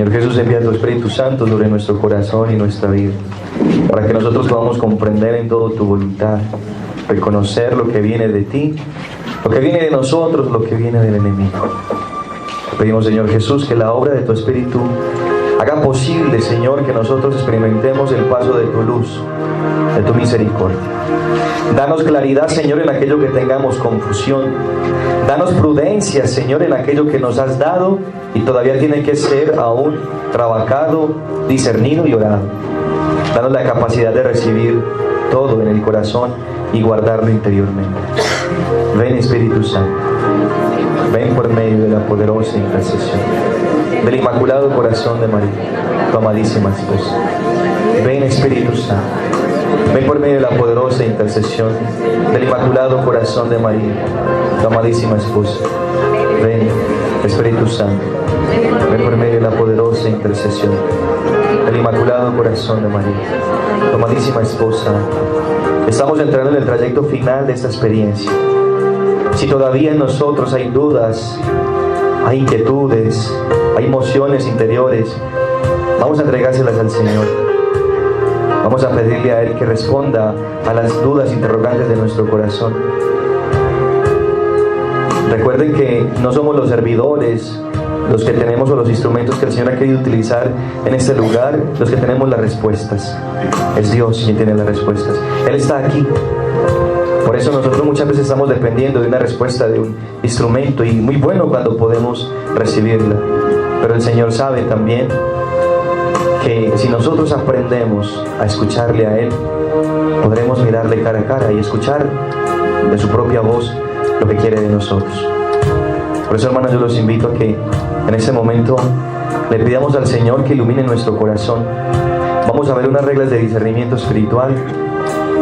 Señor Jesús, envía tu Espíritu Santo sobre nuestro corazón y nuestra vida, para que nosotros podamos comprender en todo tu voluntad, reconocer lo que viene de ti, lo que viene de nosotros, lo que viene del enemigo. Te pedimos, Señor Jesús, que la obra de tu Espíritu haga posible, Señor, que nosotros experimentemos el paso de tu luz, de tu misericordia. Danos claridad, Señor, en aquello que tengamos confusión. Danos prudencia, Señor, en aquello que nos has dado y todavía tiene que ser aún trabajado, discernido y orado. Danos la capacidad de recibir todo en el corazón y guardarlo interiormente. Ven, Espíritu Santo. Ven por medio de la poderosa intercesión del Inmaculado Corazón de María, tu amadísima esposa. Ven, Espíritu Santo. Ven por medio de la poderosa intercesión del Inmaculado Corazón de María, tu amadísima esposa. Ven, Espíritu Santo. Ven por medio de la poderosa intercesión del Inmaculado Corazón de María, tu amadísima esposa. Estamos entrando en el trayecto final de esta experiencia. Si todavía en nosotros hay dudas, hay inquietudes, hay emociones interiores, vamos a entregárselas al Señor. Vamos a pedirle a Él que responda a las dudas interrogantes de nuestro corazón. Recuerden que no somos los servidores los que tenemos o los instrumentos que el Señor ha querido utilizar en este lugar, los que tenemos las respuestas. Es Dios quien tiene las respuestas. Él está aquí. Por eso nosotros muchas veces estamos dependiendo de una respuesta de un instrumento, y muy bueno cuando podemos recibirla. Pero el Señor sabe también que si nosotros aprendemos a escucharle a Él, podremos mirarle cara a cara y escuchar de su propia voz lo que quiere de nosotros. Por eso, hermanos, yo los invito a que en este momento le pidamos al Señor que ilumine nuestro corazón. Vamos a ver unas reglas de discernimiento espiritual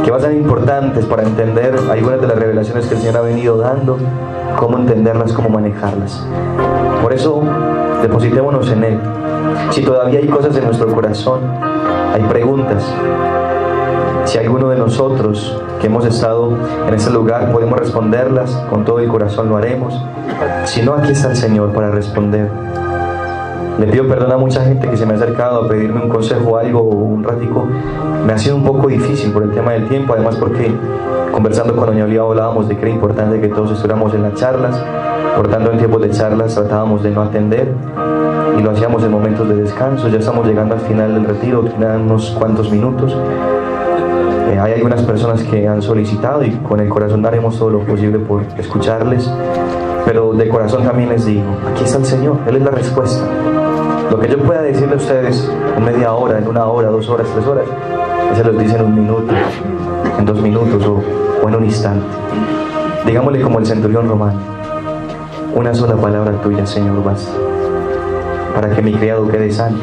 que van a ser importantes para entender algunas de las revelaciones que el Señor ha venido dando, cómo entenderlas, cómo manejarlas. Por eso, depositémonos en Él. Si todavía hay cosas en nuestro corazón, hay preguntas, si alguno de nosotros que hemos estado en este lugar podemos responderlas, con todo el corazón lo haremos. Si no, aquí está el Señor para responder. Le pido perdón a mucha gente que se me ha acercado a pedirme un consejo o algo, o un ratico. Me ha sido un poco difícil por el tema del tiempo, además porque conversando con doña Oliva hablábamos de que era importante que todos estuviéramos en las charlas. Por tanto, en tiempos de charlas tratábamos de no atender y lo hacíamos en momentos de descanso. Ya estamos llegando al final del retiro, quedan unos cuantos minutos. Hay algunas personas que han solicitado y con el corazón daremos todo lo posible por escucharles, pero de corazón también les digo, aquí está el Señor, Él es la respuesta. Lo que yo pueda decirle a ustedes en media hora, en 1 hora, 2 horas, 3 horas, Él se los dice en 1 minuto, en 2 minutos o en un instante. Digámosle como el centurión romano: una sola palabra tuya, Señor, basta para que mi criado quede sano.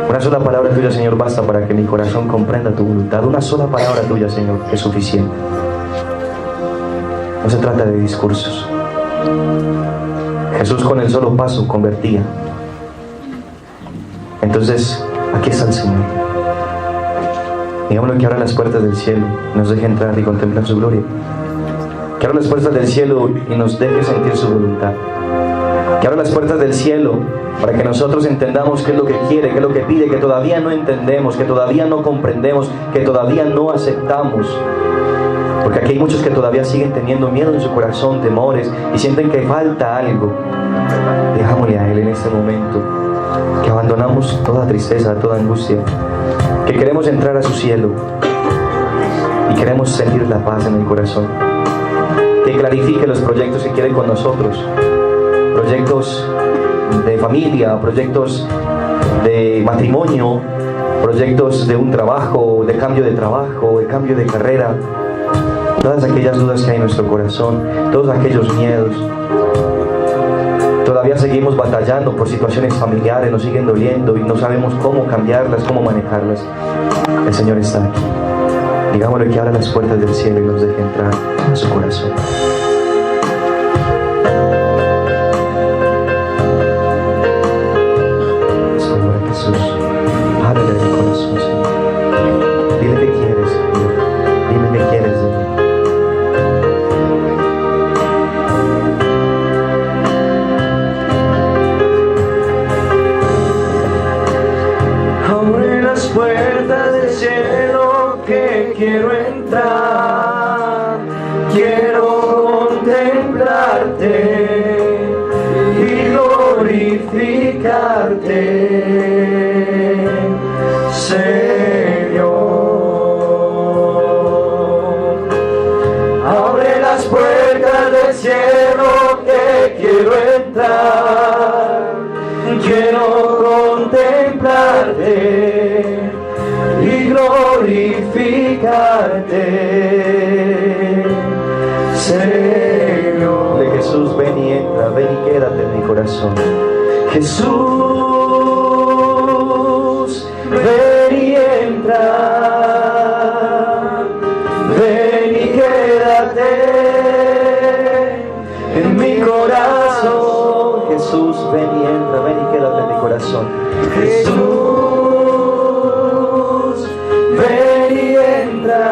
Una sola palabra tuya, Señor, basta para que mi corazón comprenda tu voluntad. Una sola palabra tuya, Señor, es suficiente. No se trata de discursos. Jesús con el solo paso convertía. Entonces, aquí está el Señor. Digámosle que abra las puertas del cielo, nos deje entrar y contemplar su gloria. Que abra las puertas del cielo y nos deje sentir su voluntad. Que abra las puertas del cielo para que nosotros entendamos qué es lo que quiere, qué es lo que pide, que todavía no entendemos, que todavía no comprendemos, que todavía no aceptamos. Porque aquí hay muchos que todavía siguen teniendo miedo en su corazón, temores, y sienten que falta algo. Dejámosle a Él en este momento, que abandonamos toda tristeza, toda angustia, que queremos entrar a su cielo y queremos sentir la paz en el corazón. Que clarifique los proyectos que quiere con nosotros, proyectos de familia, proyectos de matrimonio, proyectos de un trabajo, de cambio de trabajo, de cambio de carrera. Todas aquellas dudas que hay en nuestro corazón, todos aquellos miedos. Todavía seguimos batallando por situaciones familiares, nos siguen doliendo y no sabemos cómo cambiarlas, cómo manejarlas. El Señor está aquí. Digámosle que abra las puertas del cielo y nos deje entrar a su corazón. Señor Jesús, háblale de mi corazón, Señor. Dile que quieres, Señor. Dime que quieres de mí. quiero entrar, quiero contemplarte y glorificarte, Señor. Abre las puertas del cielo que quiero entrar, quiero contemplarte y glorificarte, Señor. De Jesús, ven y entra, ven y quédate en mi corazón. Jesús, ven y entra, ven y quédate en mi corazón. Jesús, ven y entra, ven y quédate en mi corazón. Jesús, ven y entra,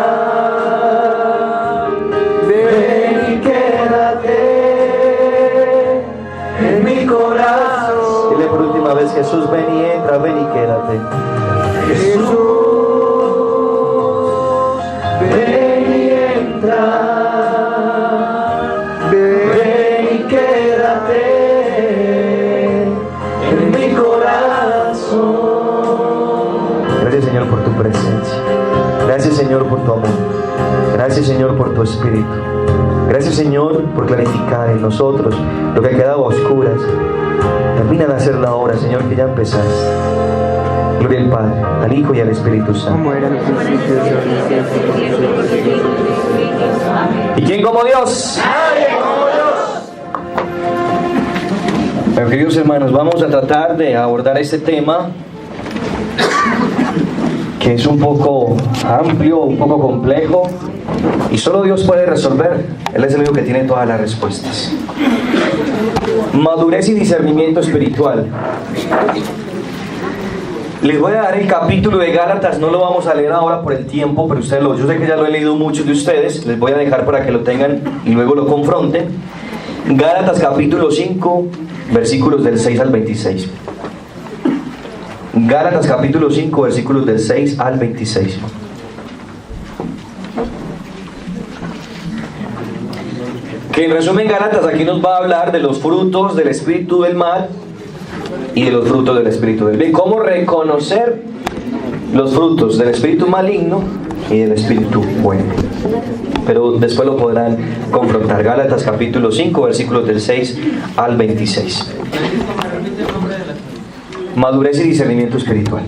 ven y quédate en mi corazón. Dile por última vez: Jesús, ven y entra, ven y quédate. Jesús, ven y entra, ven y quédate en mi corazón. Gracias, Señor, por tu presencia. Gracias, Señor, por tu amor. Gracias, Señor, por tu espíritu. Gracias, Señor, por clarificar en nosotros lo que quedaba a oscuras. Termina de hacer la obra, Señor, que ya empezaste. Gloria al Padre, al Hijo y al Espíritu Santo. Como era en el principio, ¿Y quién como Dios? Nadie como Dios. Bueno, queridos hermanos, vamos a tratar de abordar este tema que es un poco amplio, un poco complejo, y solo Dios puede resolver. Él es el único que tiene todas las respuestas. Madurez y discernimiento espiritual. Les voy a dar el capítulo de Gálatas, no lo vamos a leer ahora por el tiempo, pero yo sé que ya lo he leído muchos de ustedes, les voy a dejar para que lo tengan y luego lo confronten. Gálatas capítulo 5, versículos del 6 al 26. Gálatas capítulo 5, versículos del 6 al 26. Que en resumen, Gálatas aquí nos va a hablar de los frutos del espíritu del mal y de los frutos del espíritu del bien. Cómo reconocer los frutos del espíritu maligno y del espíritu bueno. Pero después lo podrán confrontar. Gálatas capítulo 5, versículos del 6 al 26. Madurez y discernimiento espiritual.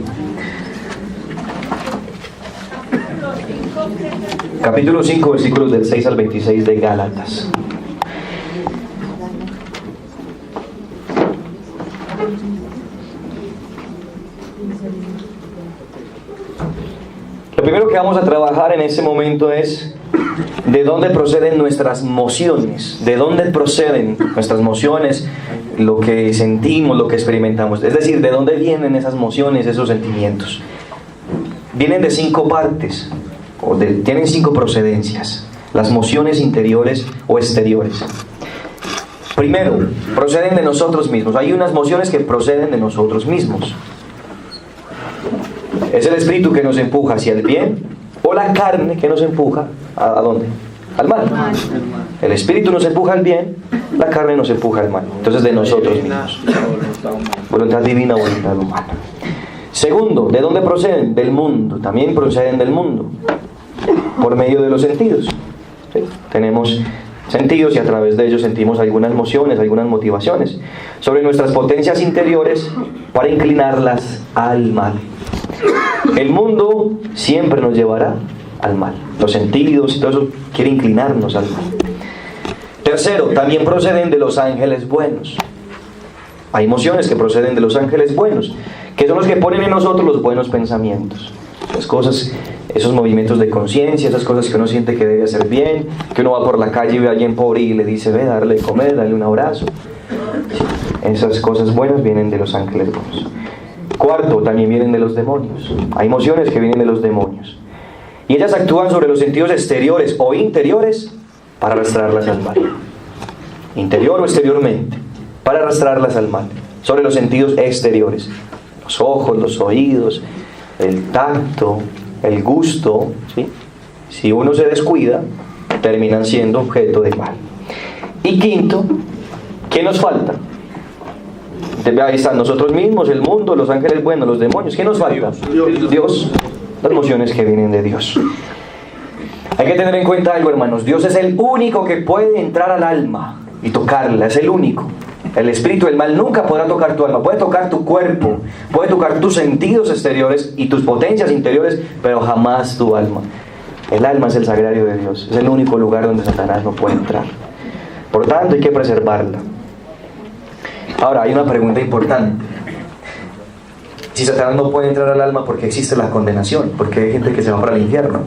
Capítulo 5, versículos del 6 al 26 de Gálatas. Lo primero que vamos a trabajar en este momento es de dónde proceden nuestras mociones, de dónde proceden nuestras mociones, lo que sentimos, lo que experimentamos, es decir, de dónde vienen esas mociones, esos sentimientos. Vienen de 5 partes, tienen 5 procedencias, las mociones interiores o exteriores. Primero, proceden de nosotros mismos. Hay unas mociones que proceden de nosotros mismos. Es el espíritu que nos empuja hacia el bien, o la carne que nos empuja ¿a dónde? Al mal. El espíritu nos empuja al bien, la carne nos empuja al mal. Entonces, de nosotros mismos. Voluntad divina, voluntad humana. Segundo, ¿de dónde proceden? Del mundo. También proceden del mundo, por medio de los sentidos. ¿Sí? Tenemos sentidos y a través de ellos sentimos algunas emociones, algunas motivaciones sobre nuestras potencias interiores para inclinarlas al mal. El mundo siempre nos llevará al mal. Los sentidos y todo eso quiere inclinarnos al mal. Tercero, también proceden de los ángeles buenos. Hay emociones que proceden de los ángeles buenos, que son los que ponen en nosotros los buenos pensamientos. Esas cosas, esos movimientos de conciencia, esas cosas que uno siente que debe hacer bien, que uno va por la calle y ve a alguien pobre y le dice, ve, darle de comer, darle un abrazo. Esas cosas buenas vienen de los ángeles buenos. Cuarto, también vienen de los demonios. Hay emociones que vienen de los demonios. Y ellas actúan sobre los sentidos exteriores o interiores para arrastrarlas al mal. Interior o exteriormente, para arrastrarlas al mal. Sobre los sentidos exteriores. Los ojos, los oídos, el tacto, el gusto, ¿sí? Si uno se descuida, terminan siendo objeto de mal. Y quinto, ¿qué nos falta? Ahí están nosotros mismos, el mundo, los ángeles buenos, los demonios. ¿Qué nos falta? Dios, las emociones que vienen de Dios. Hay que tener en cuenta algo, hermanos. Dios es el único que puede entrar al alma y tocarla, es el único. El espíritu del mal nunca podrá tocar tu alma. Puede tocar tu cuerpo, puede tocar tus sentidos exteriores y tus potencias interiores, pero jamás tu alma. El alma es el sagrario de Dios, es el único lugar donde Satanás no puede entrar. Por tanto, hay que preservarla. Ahora, hay una pregunta importante. Si Satanás no puede entrar al alma, ¿por qué existe la condenación? Porque hay gente que se va para el infierno.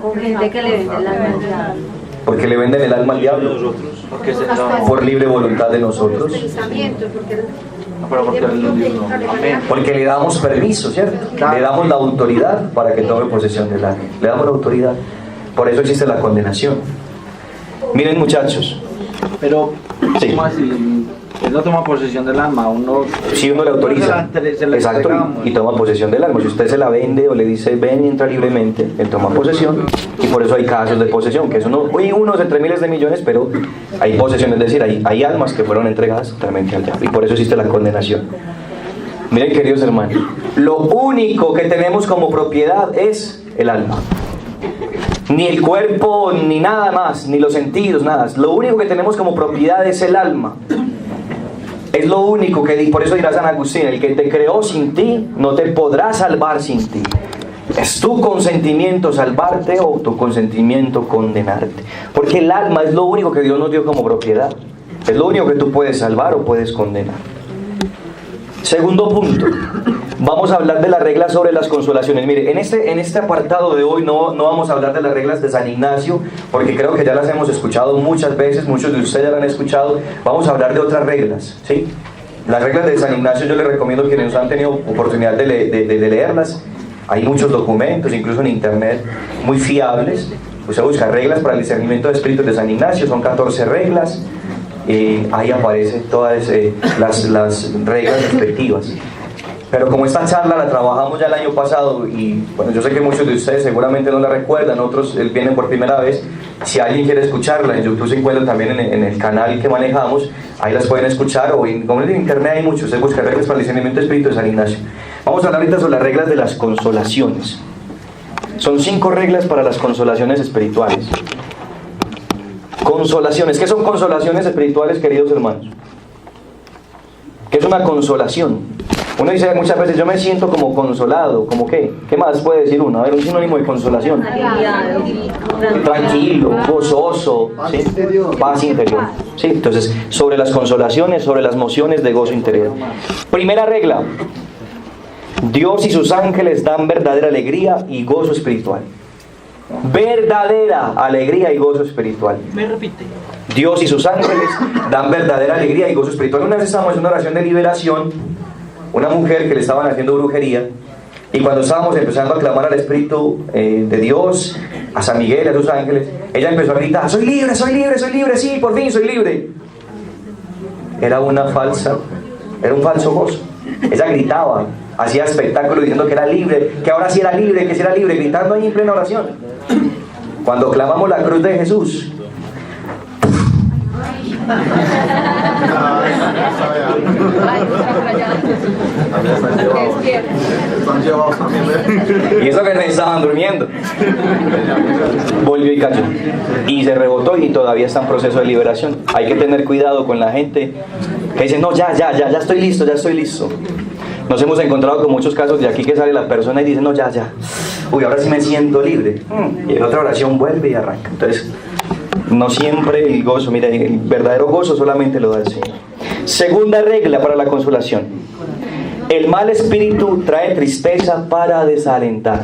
O gente que le vende el alma al diablo. Porque le venden el alma al diablo. Por libre voluntad de nosotros. Porque le damos permiso, ¿cierto? Le damos la autoridad para que tome posesión del alma. Le damos la autoridad. Por eso existe la condenación. Miren, muchachos. Pero, sí. ¿cómo así? Él no toma posesión del alma, si uno le autoriza, exacto, y toma posesión del alma. Si usted se la vende o le dice ven y entra libremente, él toma posesión, y por eso hay casos de posesión, que es unos entre miles de millones, pero hay posesión, es decir, hay almas que fueron entregadas totalmente al diablo, y por eso existe la condenación. Miren, queridos hermanos, lo único que tenemos como propiedad es el alma. Ni el cuerpo, ni nada más, ni los sentidos, nada. Lo único que tenemos como propiedad es el alma. Es lo único que, por eso dirá San Agustín, el que te creó sin ti, no te podrá salvar sin ti. Es tu consentimiento salvarte o tu consentimiento condenarte. Porque el alma es lo único que Dios nos dio como propiedad. Es lo único que tú puedes salvar o puedes condenar. Segundo punto, vamos a hablar de las reglas sobre las consolaciones. Mire, en este apartado de hoy no vamos a hablar de las reglas de San Ignacio, porque creo que ya las hemos escuchado muchas veces, muchos de ustedes ya las han escuchado. Vamos a hablar de otras reglas, ¿sí? Las reglas de San Ignacio yo les recomiendo a quienes han tenido oportunidad de leerlas. Hay muchos documentos, incluso en internet, muy fiables. Usted busca reglas para el discernimiento de espíritus de San Ignacio, son 14 reglas. Ahí aparecen todas las reglas respectivas. Pero como esta charla la trabajamos ya el año pasado y bueno, yo sé que muchos de ustedes seguramente no la recuerdan, otros vienen por primera vez. Si alguien quiere escucharla, en YouTube se encuentra también en el canal que manejamos, ahí las pueden escuchar, o como en internet hay muchos. Ustedes buscan reglas para el discernimiento de espíritu de San Ignacio. Vamos a hablar ahorita sobre las reglas de las consolaciones. Son 5 reglas para las consolaciones espirituales. Consolaciones. ¿Qué son consolaciones espirituales, queridos hermanos? ¿Qué es una consolación? Uno dice muchas veces, yo me siento como consolado. ¿Cómo qué? ¿Qué más puede decir uno? A ver, un sinónimo de consolación. Tranquilo, gozoso, ¿sí? Paz interior. ¿Sí? Entonces, sobre las consolaciones, sobre las mociones de gozo interior. Primera regla. Dios y sus ángeles dan verdadera alegría y gozo espiritual. Verdadera alegría y gozo espiritual. Me repite. Dios y sus ángeles dan verdadera alegría y gozo espiritual. Una vez estábamos en una oración de liberación, una mujer que le estaban haciendo brujería, y cuando estábamos empezando a clamar al Espíritu de Dios, a San Miguel, a sus ángeles, ella empezó a gritar: soy libre, soy libre, soy libre, sí, por fin soy libre. Era un falso gozo. Ella gritaba, hacía espectáculo diciendo que era libre, que ahora sí era libre, que sí era libre, gritando ahí en plena oración. Cuando clamamos la cruz de Jesús, y eso que no estaban durmiendo, volvió y cayó y se rebotó, y todavía está en proceso de liberación. Hay que tener cuidado con la gente que dice: no, ya estoy listo, ya estoy listo. Nos hemos encontrado con muchos casos de aquí que sale la persona y dice: no, ya, uy, ahora sí me siento libre, y en otra oración vuelve y arranca. Entonces, no siempre el gozo, mira, el verdadero gozo solamente lo da el Señor. Segunda regla para la consolación: el mal espíritu trae tristeza para desalentar.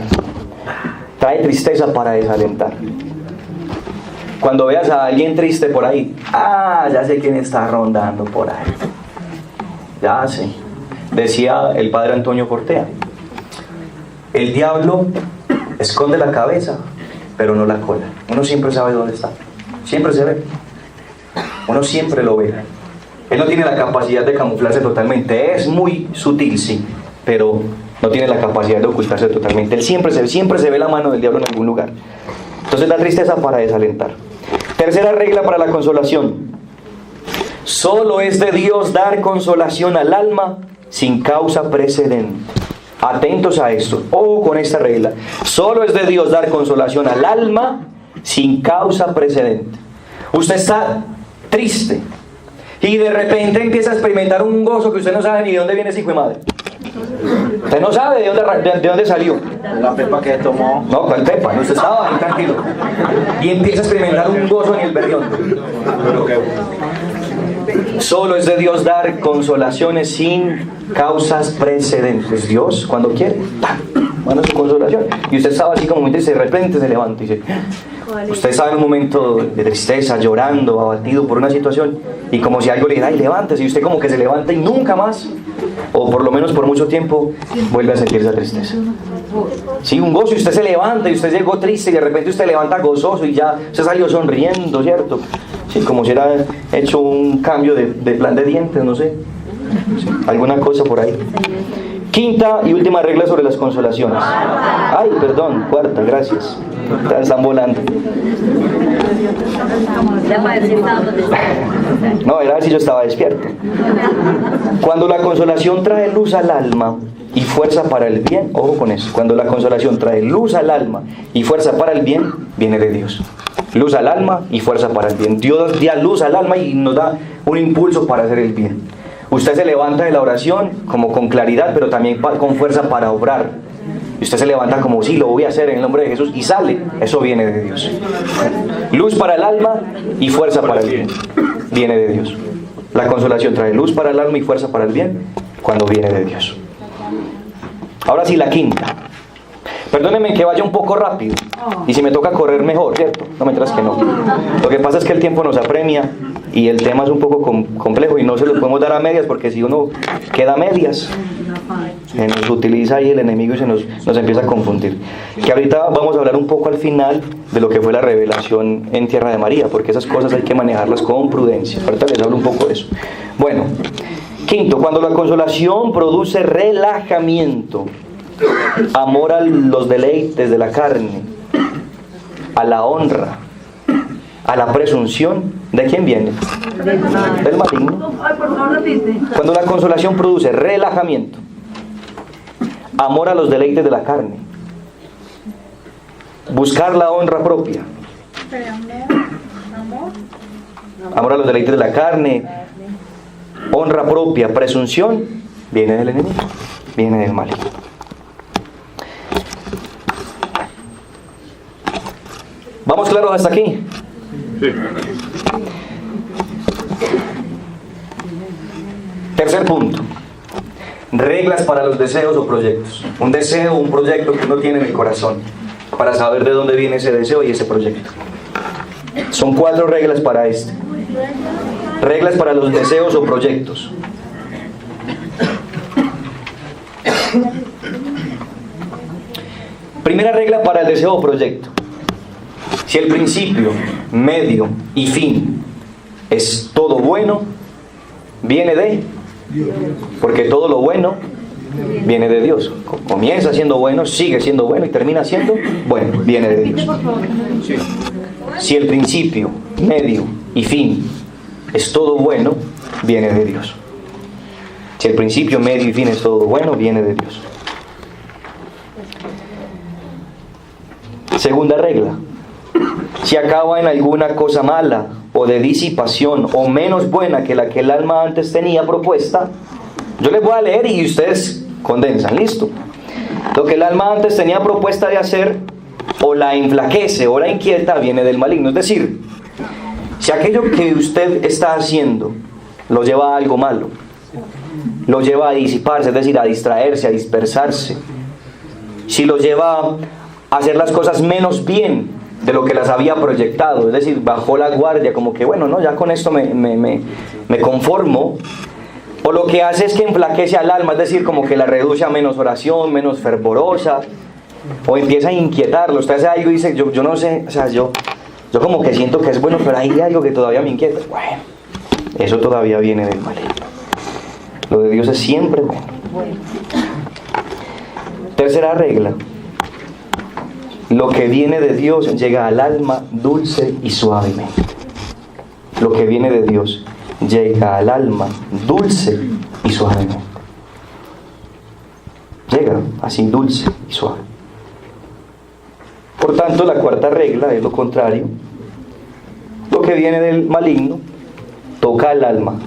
Trae tristeza para desalentar. Cuando veas a alguien triste por ahí, ya sé quién está rondando por ahí. Ya sé. Decía el padre Antonio Cortea: el diablo esconde la cabeza, pero no la cola. Uno siempre sabe dónde está. Siempre se ve. Uno siempre lo ve. Él no tiene la capacidad de camuflarse totalmente. Es muy sutil, sí, pero No tiene la capacidad de ocultarse totalmente. Él siempre se ve la mano del diablo en algún lugar. Entonces da tristeza para desalentar. Tercera regla para la consolación. Solo es de Dios dar consolación al alma sin causa precedente. Atentos a esto. Ojo con esta regla. Solo es de Dios dar consolación al alma sin causa precedente. Usted está triste y de repente empieza a experimentar un gozo que usted no sabe ni de dónde viene ese hijo de madre. Usted no sabe de dónde salió. La pepa que tomó. No, ¿cuál pepa? No, usted estaba ahí tranquilo. Y empieza a experimentar un gozo en el berrión. Solo es de Dios dar consolaciones sin causas precedentes. Dios, cuando quiere, manda su consolación. Y usted estaba así como muy triste, de repente se levanta y dice, usted estaba en un momento de tristeza, llorando, abatido por una situación, y como si algo le dijera, ay, levántese, y usted como que se levanta y nunca más, o por lo menos por mucho tiempo, vuelve a sentir esa tristeza. Sí, un gozo, y usted se levanta y usted llegó triste y de repente usted levanta gozoso y ya se salió sonriendo, ¿cierto? Sí, como si hubiera hecho un cambio de plan de dientes, no sé. Sí, alguna cosa por ahí. Quinta y última regla sobre las consolaciones. Ay, perdón, cuarta, gracias. Están volando. No, era ver si yo estaba despierto. Cuando la consolación trae luz al alma y fuerza para el bien, ojo con eso, cuando la consolación trae luz al alma y fuerza para el bien, viene de Dios. Luz al alma y fuerza para el bien. Dios da luz al alma y nos da un impulso para hacer el bien. Usted se levanta de la oración como con claridad, pero también con fuerza para obrar. Y usted se levanta como, sí, lo voy a hacer en el nombre de Jesús, y sale. Eso viene de Dios. Luz para el alma y fuerza para el bien. Viene de Dios. La consolación trae luz para el alma y fuerza para el bien cuando viene de Dios. Ahora sí, la quinta. Perdónenme que vaya un poco rápido. Y si me toca correr mejor, ¿cierto? No me traes que no. Lo que pasa es que el tiempo nos apremia y el tema es un poco complejo y no se lo podemos dar a medias, porque si uno queda a medias, se nos utiliza ahí el enemigo y nos empieza a confundir. Que ahorita vamos a hablar un poco al final de lo que fue la revelación en Tierra de María, porque esas cosas hay que manejarlas con prudencia. Ahorita les hablo un poco de eso. Bueno, quinto, cuando la consolación produce relajamiento, amor a los deleites de la carne, a la honra, a la presunción, ¿de quién viene? Del maligno. Cuando la consolación produce relajamiento, amor a los deleites de la carne, buscar la honra propia, amor a los deleites de la carne, honra propia, presunción, viene del enemigo, viene del maligno. ¿Vamos claros hasta aquí? Sí. Tercer punto. Reglas para los deseos o proyectos. Un deseo o un proyecto que uno tiene en el corazón, para saber de dónde viene ese deseo y ese proyecto. Son 4 reglas para este. Reglas para los deseos o proyectos. Primera regla para el deseo o proyecto. Si el principio, medio y fin es todo bueno, viene de Dios. Porque todo lo bueno viene de Dios. Comienza siendo bueno, sigue siendo bueno y termina siendo bueno, viene de Dios. Si el principio, medio y fin es todo bueno, viene de Dios. Si el principio, medio y fin es todo bueno, viene de Dios. Segunda regla. Si acaba en alguna cosa mala o de disipación o menos buena que la que el alma antes tenía propuesta, yo les voy a leer y ustedes condensan, ¿listo? Lo que el alma antes tenía propuesta de hacer o la enflaquece o la inquieta, viene del maligno. Es decir, si aquello que usted está haciendo lo lleva a algo malo, lo lleva a disiparse, es decir, a distraerse, a dispersarse, si lo lleva a hacer las cosas menos bien de lo que las había proyectado, es decir, bajó la guardia, como que bueno, no, ya con esto me conformo, o lo que hace es que enflaquece al alma, es decir, como que la reduce a menos oración, menos fervorosa, o empieza a inquietarlo. Usted hace algo y dice, yo no sé, o sea, yo como que siento que es bueno, pero hay algo que todavía me inquieta. Bueno, eso todavía viene del maligno. Lo de Dios es siempre bueno. Tercera regla. Lo que viene de Dios llega al alma dulce y suavemente. Lo que viene de Dios llega al alma dulce y suavemente. Llega así dulce y suave. Por tanto, la cuarta regla es lo contrario. Lo que viene del maligno toca al alma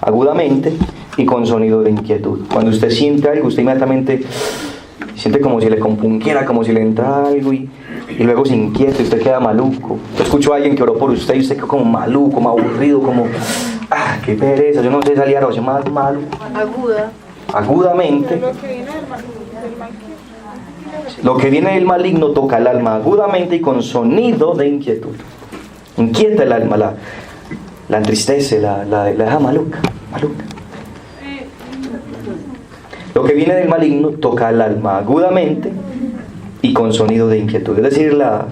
agudamente y con sonido de inquietud. Cuando usted siente algo, usted inmediatamente siente como si le compungiera, como si le entrara algo y luego se inquieta y usted queda maluco. Yo escucho a alguien que oró por usted y usted quedó como maluco, como aburrido, como qué pereza, yo no sé salir a oración más malo. Agudamente. Lo que viene del maligno toca el alma agudamente y con sonido de inquietud. Inquieta el alma, la entristece, la deja maluca. Lo que viene del maligno toca el alma agudamente y con sonido de inquietud. Es decir, la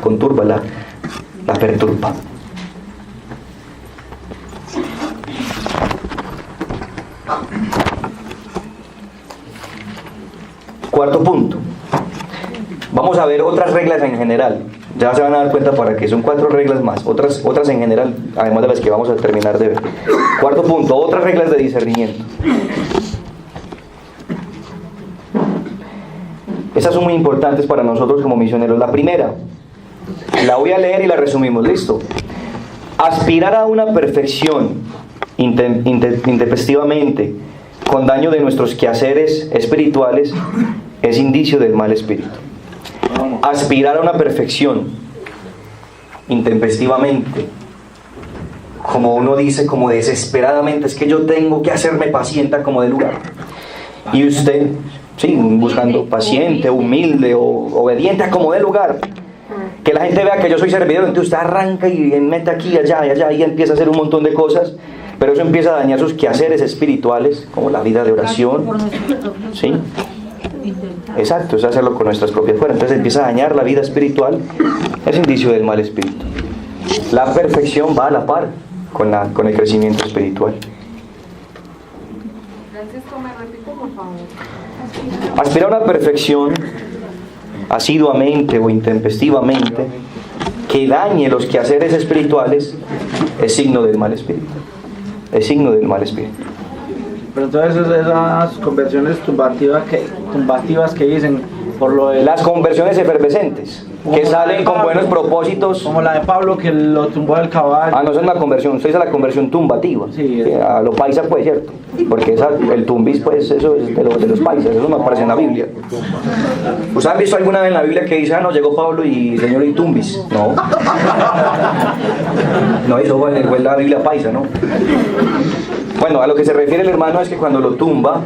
conturba, la perturba. Cuarto punto. Vamos a ver otras reglas en general. Ya se van a dar cuenta para que son 4 reglas más. Otras en general, además de las que vamos a terminar de ver. Cuarto punto, otras reglas de discernimiento. Estas son muy importantes para nosotros como misioneros. La primera, la voy a leer y la resumimos. ¿Listo? Aspirar a una perfección intempestivamente con daño de nuestros quehaceres espirituales es indicio del mal espíritu. Aspirar a una perfección intempestivamente, como uno dice, como desesperadamente, es que yo tengo que hacerme paciente como de lugar. Y usted, sí, buscando paciente, humilde o obediente a como de lugar. Que la gente vea que yo soy servidor, entonces usted arranca y mete aquí, allá, y empieza a hacer un montón de cosas, pero eso empieza a dañar sus quehaceres espirituales, como la vida de oración. ¿Sí? Exacto, es hacerlo con nuestras propias fuerzas. Entonces empieza a dañar la vida espiritual, es indicio del mal espíritu. La perfección va a la par con el crecimiento espiritual. Francisco, ¿me repite, por favor? Aspirar a una perfección asiduamente o intempestivamente que dañe los quehaceres espirituales es signo del mal espíritu. Es signo del mal espíritu. Pero entonces esas conversiones tumbativas que dicen por lo de... Las conversiones efervescentes, que salen con buenos propósitos. Como la de Pablo que lo tumbó del caballo. No es una conversión, usted dice la conversión tumbativa. Sí, a lo paisa pues, ¿cierto? Porque el tumbis pues eso es de los paisas, eso no aparece en la Biblia. ¿Ustedes han visto alguna vez en la Biblia que dice, no, llegó Pablo y señor y tumbis? No. No, eso fue la Biblia paisa, ¿no? Bueno, a lo que se refiere el hermano es que cuando lo tumba,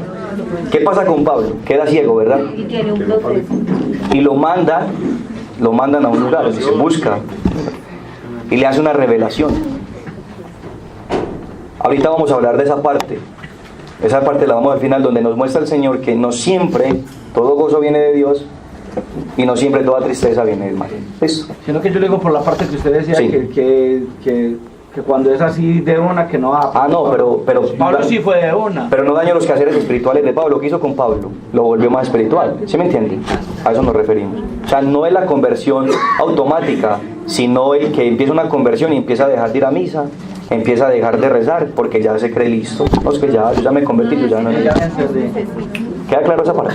¿qué pasa con Pablo? Queda ciego, ¿verdad? Y tiene un proceso. Y lo mandan a un lugar, se busca y le hace una revelación. Ahorita vamos a hablar de esa parte la vamos al final, donde nos muestra el Señor que no siempre todo gozo viene de Dios y no siempre toda tristeza viene del mal. ¿Listo? Sino que yo le digo por la parte que usted decía, sí, que cuando es así de una, que no va. No, pero Pablo sí fue de una. Pero no dañó los quehaceres espirituales de Pablo. Lo que hizo con Pablo lo volvió más espiritual. ¿Sí me entienden? A eso nos referimos. O sea, no es la conversión automática, sino el que empieza una conversión y empieza a dejar de ir a misa, empieza a dejar de rezar porque ya se cree listo. No, es que yo ya me convertí, yo ya no. ¿Queda claro esa parte?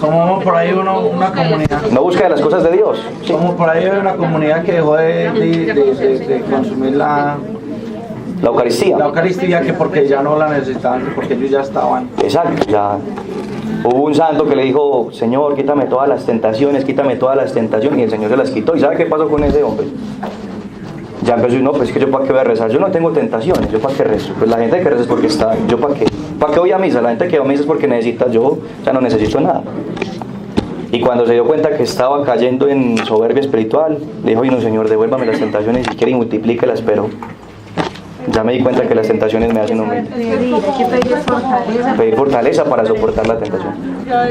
Somos por ahí una comunidad. No busca de las cosas de Dios. Sí. Somos por ahí una comunidad que dejó de consumir la Eucaristía. La Eucaristía, que porque ya no la necesitaban, que porque ellos ya estaban. Exacto, ya. Hubo un santo que le dijo, Señor, quítame todas las tentaciones, y el Señor se las quitó. ¿Y sabe qué pasó con ese hombre? Ya empezó, no, pues es que yo para qué voy a rezar, yo no tengo tentaciones, yo para qué rezo. Pues la gente que reza es porque está, yo para qué voy a misa, la gente que va a misa es porque necesita, yo ya no necesito nada. Y cuando se dio cuenta que estaba cayendo en soberbia espiritual, le dijo, no, Señor, devuélvame las tentaciones si quiere y multiplíquelas, pero Ya me di cuenta que las tentaciones me hacen humilde. Pedir fortaleza para soportar la tentación.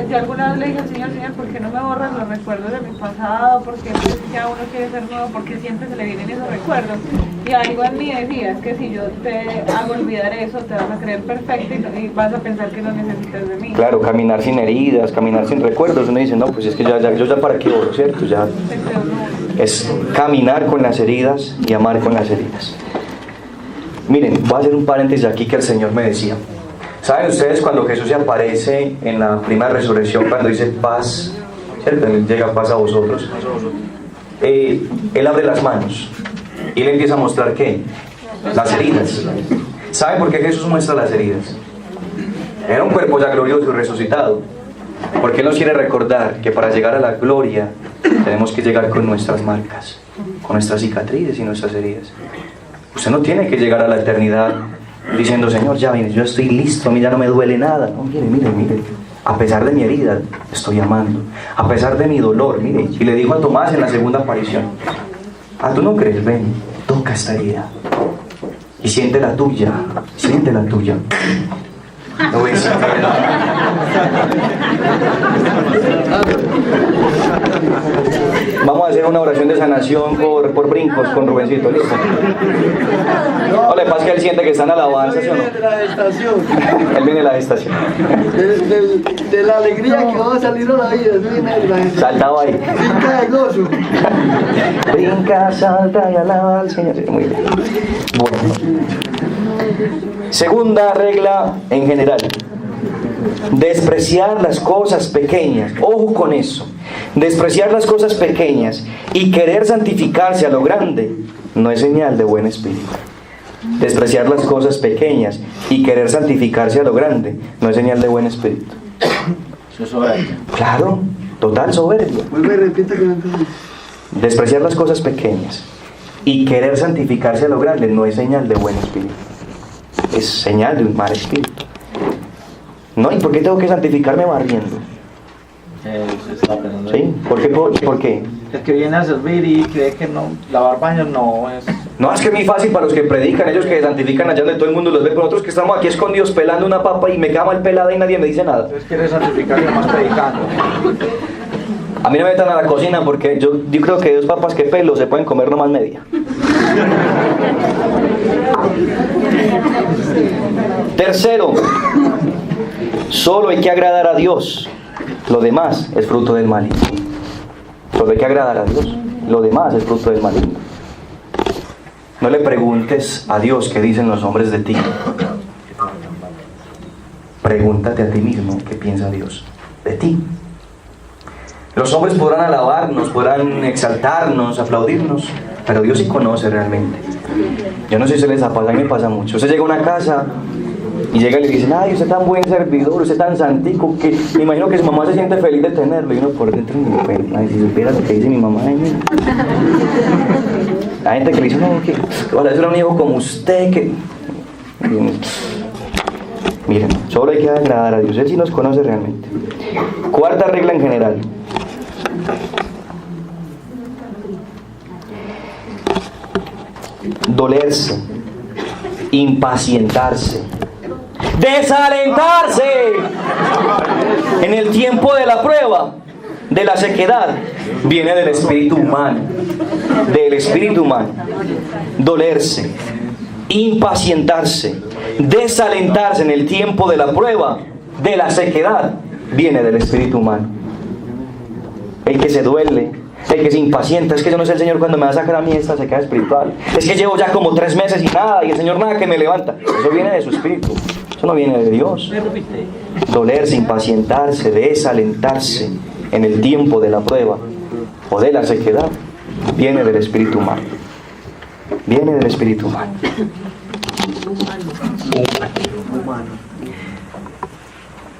Yo alguna vez le dije al Señor, ¿por qué no me borras los recuerdos de mi pasado? ¿Por qué ya uno quiere ser nuevo? Porque siempre se le vienen esos recuerdos. Y algo en mí decía, es que si yo te hago olvidar eso, te vas a creer perfecto y vas a pensar que no necesitas de mí. Claro, caminar sin heridas, caminar sin recuerdos. Uno dice, no, pues es que yo ya para qué oro, ¿cierto? Ya es caminar con las heridas y amar con las heridas. Miren, voy a hacer un paréntesis aquí que el Señor me decía. ¿Saben ustedes cuando Jesús se aparece en la primera resurrección, cuando dice paz, ¿cierto? Llega paz a vosotros. Él abre las manos y le empieza a mostrar ¿qué? Las heridas. ¿Saben por qué Jesús muestra las heridas? Era un cuerpo ya glorioso y resucitado. Porque Él nos quiere recordar que para llegar a la gloria tenemos que llegar con nuestras marcas, con nuestras cicatrices y nuestras heridas. Usted no tiene que llegar a la eternidad diciendo, Señor, ya viene, yo estoy listo, a mí ya no me duele nada. No, mire. A pesar de mi herida, estoy amando. A pesar de mi dolor, mire. Y le dijo a Tomás en la segunda aparición, ¿tú no crees? Ven, toca esta herida. Y siente la tuya. ¿Lo ves? Vamos a hacer una oración de sanación por brincos con Rubencito, ¿listo? No, le pasa que él siente que está en alabanza, ¿sí o no? Él viene de la gestación. De la alegría que va a salir a la vida, viene de la gestación. Saltaba ahí. Brinca de gozo. Brinca, salta y alaba al Señor. Muy bien. Bueno. Segunda regla en general. Despreciar las cosas pequeñas. Ojo con eso. Despreciar las cosas pequeñas y querer santificarse a lo grande no es señal de buen espíritu. Despreciar las cosas pequeñas y querer santificarse a lo grande no es señal de buen espíritu. Eso es soberbia. Claro, total soberbia. Vuelve y repite que no entendí. Despreciar las cosas pequeñas y querer santificarse a lo grande no es señal de buen espíritu. Es señal de un mal espíritu. No, ¿y por qué tengo que santificarme barriendo? ¿Sí? ¿Por qué? El que viene a servir y cree que no, lavar baños no es... No, es que es muy fácil para los que predican, ellos que santifican allá donde todo el mundo los ve, pero nosotros que estamos aquí escondidos pelando una papa y me queda mal pelada y nadie me dice nada. Entonces quiere santificarse más predicando. A mí no me metan a la cocina porque yo creo que 2 papas que pelo se pueden comer nomás media. Tercero, solo hay que agradar a Dios. Lo demás es fruto del maligno. Solo hay que agradar a Dios. Lo demás es fruto del maligno. No le preguntes a Dios qué dicen los hombres de ti. Pregúntate a ti mismo qué piensa Dios de ti. Los hombres podrán alabarnos, podrán exaltarnos, aplaudirnos, pero Dios sí conoce realmente. Yo no sé si se les pasa, a mí me pasa mucho. Usted llega a una casa y llega y le dicen, ay, usted es tan buen servidor, usted es tan santico, que me imagino que su mamá se siente feliz de tenerlo. Y uno por dentro, ay, si supiera lo que dice mi mamá de mí. Hay gente que le dice, no, que ojalá fuera un hijo como usted, que... Miren, solo hay que agradar a Dios, Él sí nos conoce realmente. Cuarta regla en general. Dolerse, impacientarse, desalentarse en el tiempo de la prueba, de la sequedad, viene del espíritu humano. Del espíritu humano. Dolerse, impacientarse, desalentarse en el tiempo de la prueba, de la sequedad, viene del espíritu humano. El que se duele, el que se impacienta, es que yo no sé el Señor cuando me va a sacar a mí esta sequedad espiritual. Es que llevo ya como 3 meses y nada, y el Señor nada que me levanta. Eso viene de su espíritu, eso no viene de Dios. Dolerse, impacientarse, desalentarse en el tiempo de la prueba o de la sequedad, viene del espíritu humano. Viene del espíritu humano.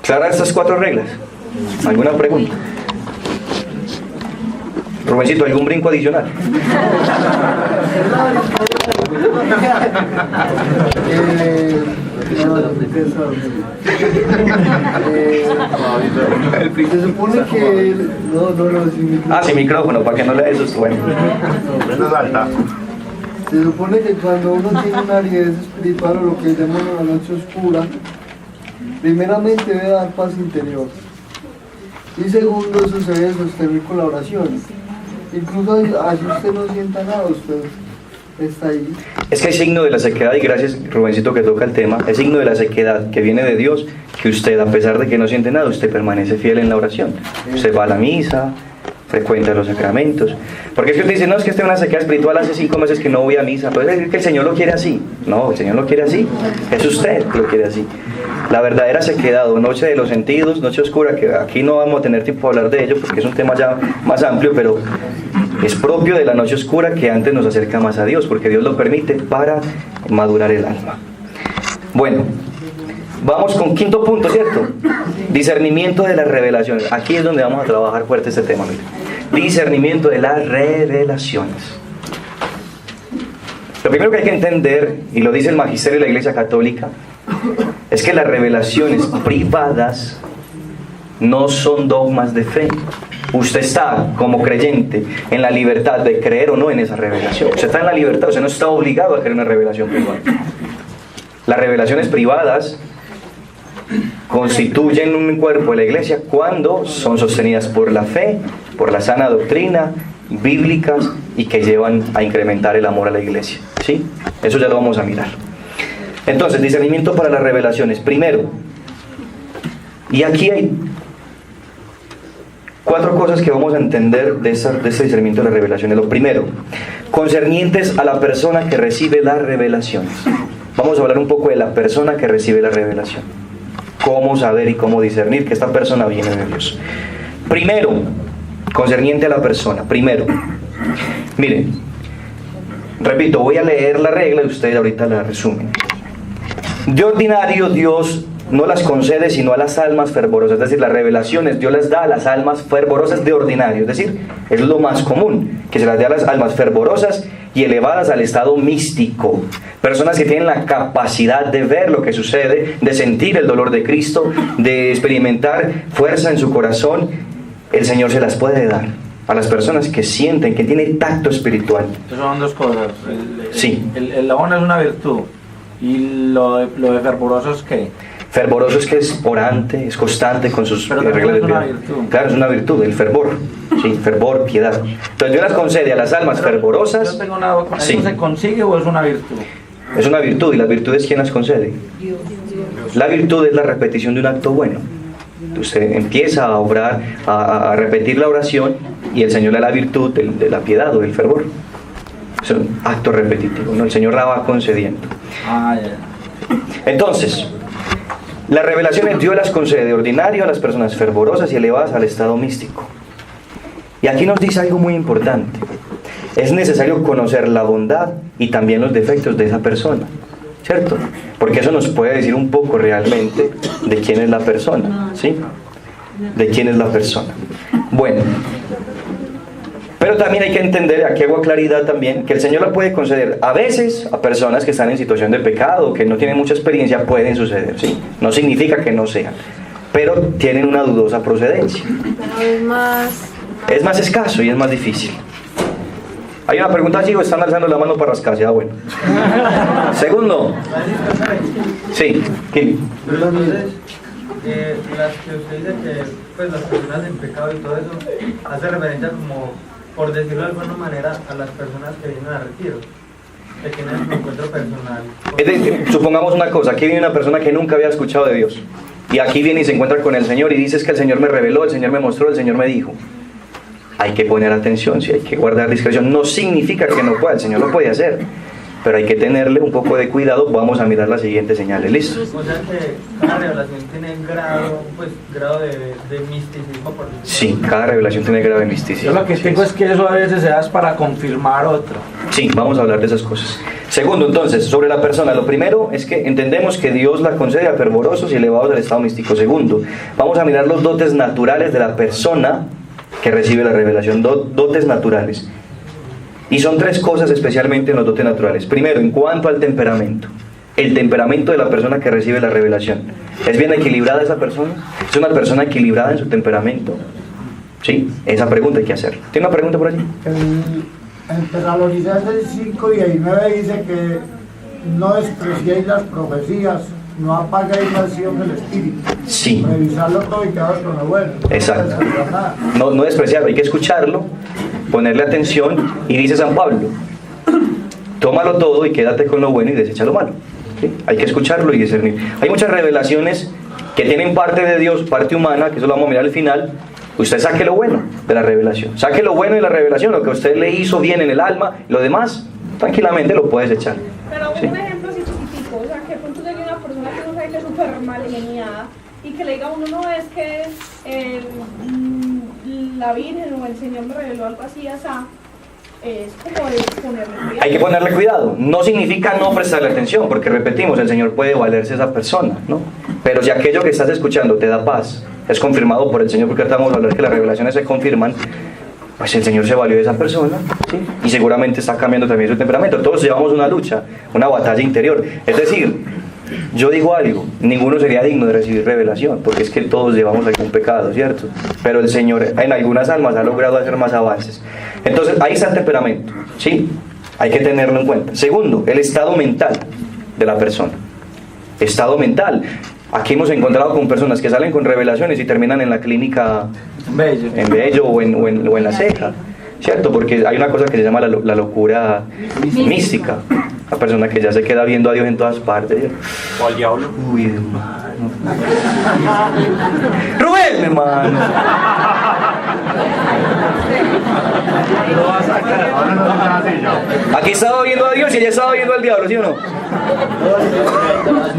¿Claras estas 4 reglas? ¿Alguna pregunta? Rubencito, ¿algún brinco adicional? Se supone que... No, sin micrófono. Sin micrófono, para que no le dé susto. Bueno. Se supone que cuando uno tiene una aridez espiritual o lo que llamamos la noche oscura, primeramente debe dar paz interior. Y segundo, eso se debe sostener con la oración. Incluso así usted no sienta nada, usted está ahí. Es que es signo de la sequedad, y gracias Rubencito que toca el tema, es signo de la sequedad que viene de Dios, que usted, a pesar de que no siente nada, usted permanece fiel en la oración. Usted va a la misa, frecuenta los sacramentos. Porque es que usted dice, no, es que esté en una sequedad espiritual, hace 5 meses que no voy a misa. ¿Puede decir que el Señor lo quiere así? No, el Señor lo quiere así. Es usted que lo quiere así. La verdadera sequedad o noche de los sentidos, noche oscura, que aquí no vamos a tener tiempo de hablar de ello porque es un tema ya más amplio, pero es propio de la noche oscura que antes nos acerca más a Dios, porque Dios lo permite para madurar el alma. Bueno, vamos con quinto punto, ¿cierto? Discernimiento de las revelaciones. Aquí es donde vamos a trabajar fuerte este tema. Mire. Discernimiento de las revelaciones. Lo primero que hay que entender, y lo dice el magisterio de la Iglesia Católica, es que las revelaciones privadas no son dogmas de fe. Usted está, como creyente, en la libertad de creer o no en esa revelación. Usted está en la libertad, usted no está obligado a creer una revelación privada. Las revelaciones privadas constituyen un cuerpo de la Iglesia cuando son sostenidas por la fe, por la sana doctrina, bíblicas, y que llevan a incrementar el amor a la Iglesia. ¿Sí? Eso ya lo vamos a mirar. Entonces, discernimiento para las revelaciones. Primero, y aquí hay 4 cosas que vamos a entender de este discernimiento de las revelaciones. Lo primero, concernientes a la persona que recibe las revelaciones. Vamos a hablar un poco de la persona que recibe la revelación. Cómo saber y cómo discernir que esta persona viene de Dios. Primero, concerniente a la persona. Primero, miren, repito, voy a leer la regla y ustedes ahorita la resumen. De ordinario, Dios no las concede sino a las almas fervorosas. Es decir, las revelaciones Dios las da a las almas fervorosas de ordinario. Es decir, es lo más común, que se las dé a las almas fervorosas y elevadas al estado místico. Personas que tienen la capacidad de ver lo que sucede, de sentir el dolor de Cristo, de experimentar fuerza en su corazón. El Señor se las puede dar a las personas que sienten, que tienen tacto espiritual. Eso son 2 cosas. Sí. El labón es una virtud. ¿Y lo de fervoroso es qué? Fervoroso es que es orante, es constante con sus reglas de es una piedad. virtud. Claro, es una virtud, el fervor. Sí, fervor, piedad. Entonces Dios las concede a las almas fervorosas. Yo tengo una duda. Sí. ¿Eso se consigue o es una virtud? Es una virtud, y la virtud es quien las concede. La virtud es la repetición de un acto bueno. Usted empieza a obrar, a repetir la oración, y el Señor le da la virtud de la piedad o del fervor. Es un acto repetitivo, ¿no? El Señor la va concediendo. Ah, ya. Entonces, las revelaciones Dios las concede de ordinario a las personas fervorosas y elevadas al estado místico. Y aquí nos dice algo muy importante. Es necesario conocer la bondad y también los defectos de esa persona, ¿cierto? Porque eso nos puede decir un poco realmente de quién es la persona, ¿sí? De quién es la persona. Bueno, pero también hay que entender, aquí hago claridad también, que el Señor la puede conceder a veces a personas que están en situación de pecado, que no tienen mucha experiencia, pueden suceder, ¿sí? No significa que no sean, pero tienen una dudosa procedencia. Es más escaso y es más difícil. Hay una pregunta, chicos, están alzando la mano para rascarse. Bueno. Segundo. Sí, Kili. Pero entonces, las que usted dice que pues, las personas en pecado y todo eso, hace referencia como, por decirlo de alguna manera, a las personas que vienen a retiro, que tienen su encuentro personal. Supongamos una cosa, aquí viene una persona que nunca había escuchado de Dios, y aquí viene y se encuentra con el Señor y dice que el Señor me reveló, el Señor me mostró, el Señor me dijo. Hay que poner atención, sí, hay que guardar discreción. No significa que no pueda, el Señor lo puede hacer, pero hay que tenerle un poco de cuidado. Vamos a mirar las siguientes señales, ¿listo? O sea que cada revelación tiene grado de misticismo, por decirlo. Sí, cada revelación tiene grado de Yo misticismo. lo que digo es que eso a veces se da para confirmar otro. Sí, vamos a hablar de esas cosas. Segundo, entonces, sobre la persona. Lo primero es que entendemos que Dios la concede a fervorosos y elevados del estado místico. Segundo, vamos a mirar los dotes naturales de la persona que recibe la revelación, dotes naturales. Y son 3 cosas especialmente en los dotes naturales. Primero, en cuanto al temperamento. El temperamento de la persona que recibe la revelación. ¿Es bien equilibrada esa persona? ¿Es una persona equilibrada en su temperamento? Sí, esa pregunta hay que hacer. ¿Tiene una pregunta por allí? En Tesalonicenses 5:19 dice que no despreciéis las profecías, no apagáis la acción del Espíritu. Sí. Revisarlo todo y quedaros con lo bueno. Exacto. No descartar nada. No despreciarlo, hay que escucharlo, ponerle atención, y dice San Pablo, tómalo todo y quédate con lo bueno y desecha lo malo. ¿Sí? Hay que escucharlo y discernir. Hay muchas revelaciones que tienen parte de Dios, parte humana, que eso lo vamos a mirar al final. Usted saque lo bueno de la revelación, saque lo bueno de la revelación, lo que a usted le hizo bien en el alma, y lo demás tranquilamente lo puede desechar. Pero ¿Sí? un ejemplo así chiquitico, o sea, que de pronto llegue una persona que no sabe que es súper mal geniada y que le diga a uno, no, es que la Virgen o el Señor me reveló algo así, asá. Es como de ponerle cuidado. Hay que ponerle cuidado. No significa no prestarle atención, porque repetimos, el Señor puede valerse de esa persona, ¿no? Pero si aquello que estás escuchando te da paz, es confirmado por el Señor, porque ahorita vamos a hablar que las revelaciones se confirman, pues el Señor se valió de esa persona, ¿sí? Y seguramente está cambiando también su temperamento. Todos llevamos una lucha, una batalla interior. Es decir, yo digo algo, ninguno sería digno de recibir revelación, porque es que todos llevamos algún pecado, ¿cierto? Pero el Señor en algunas almas ha logrado hacer más avances. Entonces, ahí está el temperamento, ¿sí? Hay que tenerlo en cuenta. Segundo, el estado mental de la persona. Estado mental. Aquí hemos encontrado con personas que salen con revelaciones y terminan en la clínica en Bello o en La Ceja, ¿cierto? Porque hay una cosa que se llama la locura mística. La persona que ya se queda viendo a Dios en todas partes. O al diablo. Uy, hermano. Rubén, hermano. Lo va a sacar. Ahora no está así ya. Aquí estaba viendo a Dios y ella estaba viendo al diablo, ¿sí o no?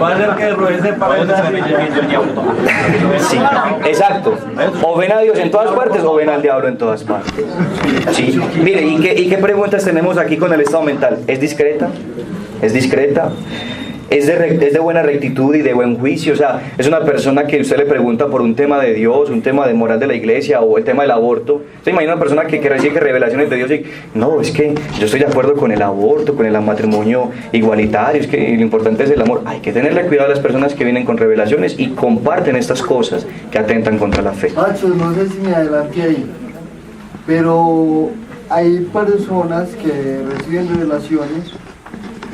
Va a ser que Rubén se pare de el diablo. Sí, exacto. O ven a Dios en todas partes o ven al diablo en todas partes. Sí. Mire, ¿y qué preguntas tenemos aquí con el estado mental? ¿Es discreta? ¿Es discreta? ¿Es de buena rectitud y de buen juicio? O sea, es una persona que usted le pregunta por un tema de Dios, un tema de moral de la iglesia o el tema del aborto. ¿Se imagina una persona que recibe revelaciones de Dios y no, es que yo estoy de acuerdo con el aborto, con el matrimonio igualitario, es que lo importante es el amor? Hay que tenerle cuidado a las personas que vienen con revelaciones y comparten estas cosas que atentan contra la fe. Macho, no sé si me adelante ahí, pero hay personas que reciben revelaciones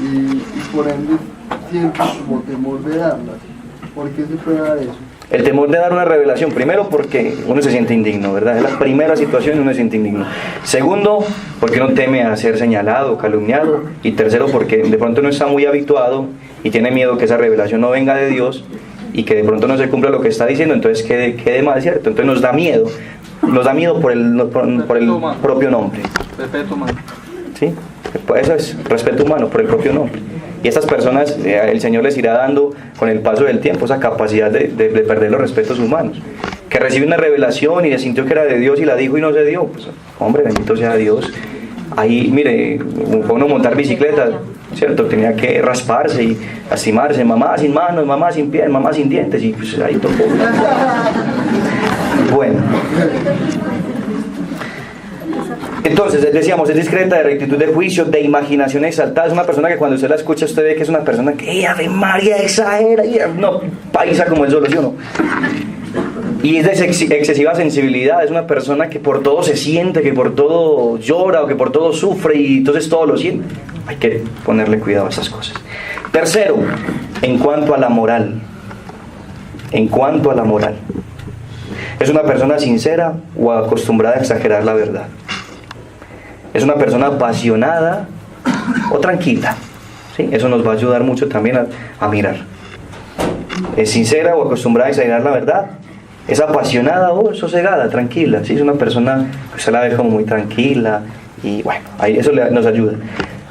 y por ende tienen como temor de darlas. ¿Por qué se puede dar eso? El temor de dar una revelación, primero porque uno se siente indigno, ¿verdad? Es la primera situación y uno se siente indigno. Segundo, porque uno teme a ser señalado, calumniado. Y tercero, porque de pronto no está muy habituado y tiene miedo que esa revelación no venga de Dios y que de pronto no se cumpla lo que está diciendo, entonces quede mal, ¿cierto? Entonces nos da miedo por el propio nombre. Respeto humano. ¿Sí? Eso es, respeto humano por el propio nombre. Y estas personas, el Señor les irá dando con el paso del tiempo esa capacidad de perder los respetos humanos. Que recibe una revelación y le sintió que era de Dios y la dijo y no se dio. Pues, hombre, bendito sea Dios. Ahí, mire, fue uno montar bicicleta, ¿cierto? Tenía que rasparse y lastimarse. Mamá sin manos, mamá sin pies, mamá sin dientes. Y pues ahí tocó. Bueno. Entonces, decíamos, es discreta, de rectitud de juicio, de imaginación exaltada. Es una persona que cuando usted la escucha, usted ve que es una persona que, Ave María, exagera, no, paisa como el solo, ¿sí o no? Y es de excesiva sensibilidad. Es una persona que por todo se siente, que por todo llora o que por todo sufre y entonces todo lo siente. Hay que ponerle cuidado a esas cosas. Tercero, en cuanto a la moral. En cuanto a la moral. ¿Es una persona sincera o acostumbrada a exagerar la verdad? ¿Es una persona apasionada o tranquila? ¿Sí? Eso nos va a ayudar mucho también a mirar. ¿Es sincera o acostumbrada a exagerar la verdad? ¿Es apasionada o sosegada, tranquila? ¿Sí? Es una persona que se la ve como muy tranquila y bueno, ahí eso nos ayuda.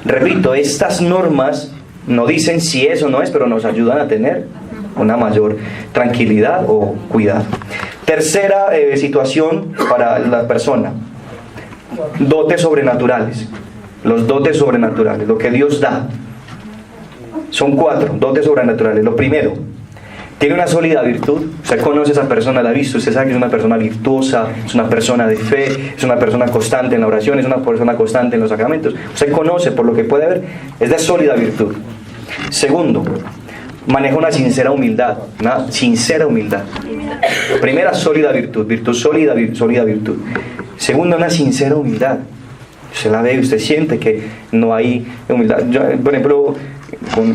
Repito, estas normas no dicen si eso no es, pero nos ayudan a tener una mayor tranquilidad o cuidado. Tercera situación para la persona. Dotes sobrenaturales. Los dotes sobrenaturales, lo que Dios da. Son 4 dotes sobrenaturales. Lo primero, tiene una sólida virtud. Usted conoce a esa persona, la ha visto, usted sabe que es una persona virtuosa, es una persona de fe, es una persona constante en la oración, es una persona constante en los sacramentos. Usted conoce por lo que puede ver, es de sólida virtud. Segundo, maneja una sincera humildad. Una sincera humildad. Primera, sólida virtud. Virtud sólida, sólida virtud. Segunda, una sincera humildad. Usted la ve, usted siente que no hay humildad. Yo, por ejemplo,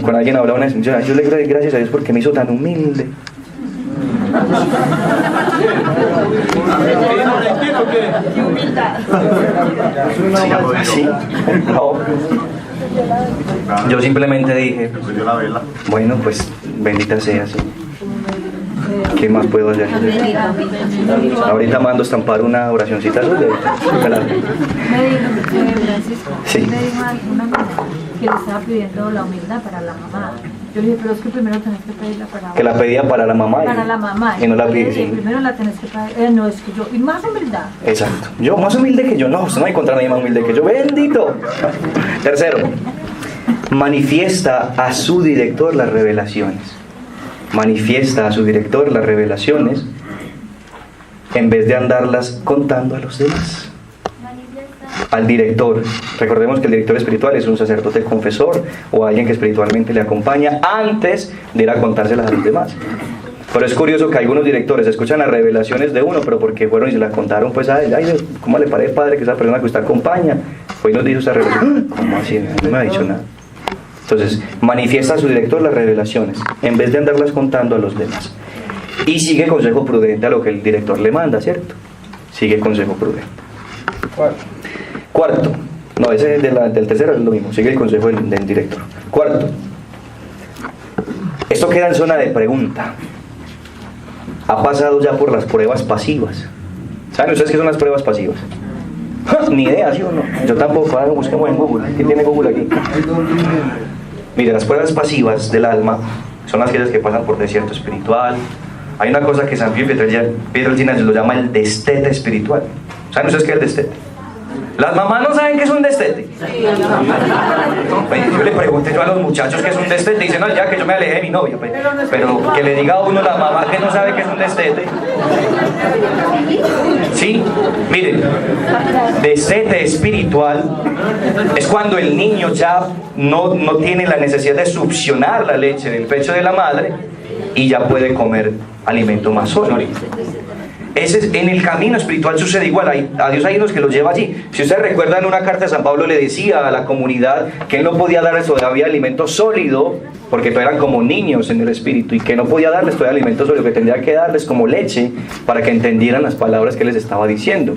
con alguien hablaba una vez, yo le doy gracias a Dios porque me hizo tan humilde. Sí, no. Yo simplemente dije, bueno, pues bendita sea, sí. ¿Qué más puedo hacer? Ahorita mando a estampar una oracioncita suya. Me dijo Francisco, Sí. me dijo alguna vez que le estaba pidiendo la humildad para la mamá. Yo le dije, pero es que primero tenés que pedirla para Que la pedía para la mamá. para la mamá. Y no la Yo le pide, dije, sí. primero la tenés que pedir. No, es que yo. Y más humildad. Exacto. Yo más humilde que yo, no, usted no va a encontrar a nadie más humilde que yo. Bendito. Tercero, manifiesta a su director las revelaciones. Manifiesta a su director las revelaciones en vez de andarlas contando a los demás. Al director, recordemos que el director espiritual es un sacerdote confesor o alguien que espiritualmente le acompaña antes de ir a contárselas a los demás. Pero es curioso que algunos directores escuchan las revelaciones de uno, pero porque fueron y se las contaron pues a él. Ay, ¿cómo le parece, padre, que esa persona que usted acompaña fue y nos dijo esa revelación? ¿Cómo así? No me ha dicho nada. Entonces, manifiesta a su director las revelaciones en vez de andarlas contando a los demás. Y sigue consejo prudente a lo que el director le manda, ¿cierto? Sigue consejo prudente. Cuarto, no, ese es del tercero, es lo mismo, sigue el consejo del director. Cuarto, esto queda en zona de pregunta. Ha pasado ya por las pruebas pasivas. ¿Saben ustedes qué son las pruebas pasivas? Ni idea, ¿sí o no? Yo tampoco, ahora busquemos en Google. ¿Quién tiene Google aquí? Mire, las pruebas pasivas del alma son aquellas que pasan por desierto espiritual. Hay una cosa que San Pío Pietrelcina lo llama el destete espiritual. ¿Saben ustedes qué es el destete? Las mamás no saben qué es un destete. Yo le pregunté yo a los muchachos qué es un destete y dicen, no, ya que yo me alejé de mi novia. Pero que le diga a uno la mamá que no sabe qué es un destete. Sí, miren, destete espiritual es cuando el niño ya no tiene la necesidad de succionar la leche del pecho de la madre y ya puede comer alimento más sólido. En el camino espiritual sucede igual. A Dios hay unos que los lleva allí. Si ustedes recuerdan, en una carta de San Pablo le decía a la comunidad que él no podía darles todavía alimento sólido porque todavía eran como niños en el espíritu y que no podía darles todavía alimento sólido, que tendría que darles como leche para que entendieran las palabras que les estaba diciendo.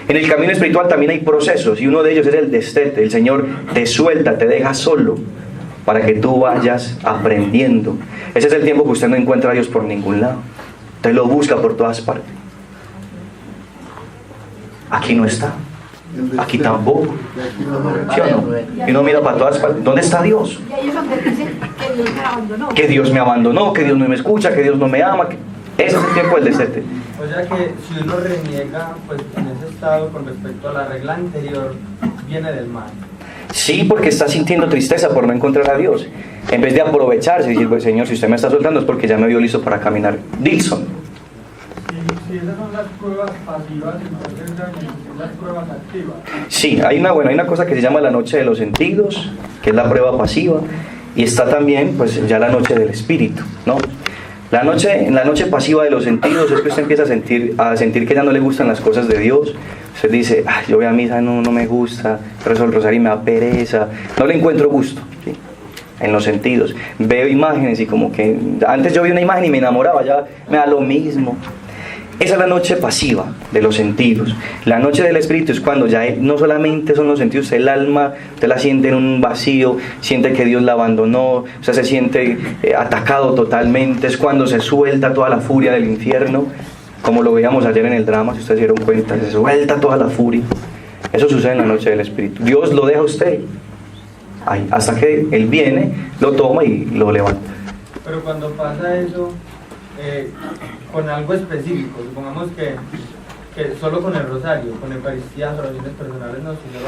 En el camino espiritual también hay procesos y uno de ellos es el destete. El Señor te suelta, te deja solo para que tú vayas aprendiendo. Ese es el tiempo que usted no encuentra a Dios por ningún lado. Usted lo busca por todas partes. Aquí no está, aquí tampoco, ¿sí o no? Y uno mira para todas partes, ¿dónde está Dios? Y ahí es donde dicen que Dios me abandonó. Que Dios me abandonó, que Dios no me escucha, que Dios no me ama. Ese es el tiempo del destete. O sea que si uno reniega, pues en ese estado con respecto a la regla anterior, viene del mal. Sí, porque está sintiendo tristeza por no encontrar a Dios. En vez de aprovecharse y decir, pues, Señor, si usted me está soltando es porque ya me vio listo para caminar. Dilson. Si esas son las pruebas pasivas, entonces las pruebas activas. Sí, hay una cosa que se llama la noche de los sentidos, que es la prueba pasiva, y está también, pues, ya la noche del espíritu, ¿no? En la noche pasiva de los sentidos es que usted empieza a sentir que ya no le gustan las cosas de Dios. Usted dice, yo voy a misa, no me gusta, rezo el rosario y me da pereza, no le encuentro gusto, ¿sí? En los sentidos. Veo imágenes y como que antes yo vi una imagen y me enamoraba, ya me da lo mismo. Esa es la noche pasiva de los sentidos. La noche del espíritu es cuando ya no solamente son los sentidos, el alma, usted la siente en un vacío, siente que Dios la abandonó, usted se siente atacado totalmente, es cuando se suelta toda la furia del infierno, como lo veíamos ayer en el drama, si ustedes se dieron cuenta, se suelta toda la furia. Eso sucede en la noche del espíritu. Dios lo deja a usted ahí, hasta que Él viene, lo toma y lo levanta. Pero cuando pasa eso, con algo específico, supongamos que solo con el rosario, con Eucaristía, oraciones personales,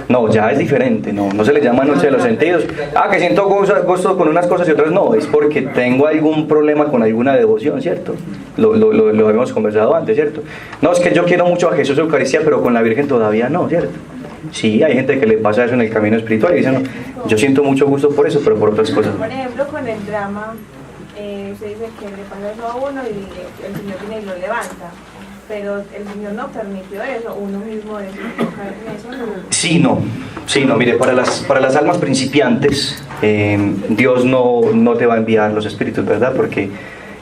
no, ya es diferente, no se le llama noche de los sentidos. Que siento gozo con unas cosas y otras no, es porque tengo algún problema con alguna devoción, ¿cierto? Lo habíamos conversado antes, ¿cierto? No, es que yo quiero mucho a Jesús Eucaristía, pero con la Virgen todavía no, ¿cierto? Sí, hay gente que le pasa eso en el camino espiritual y dicen, no, yo siento mucho gusto por eso, pero por otras cosas. Por ejemplo, con el drama, usted dice que le pasa eso a uno y el Señor viene y lo levanta. Pero el Señor no permitió eso, uno mismo decidió caer en eso, ¿no? Sí, no, mire, para las almas principiantes, Dios no te va a enviar los espíritus, ¿verdad? Porque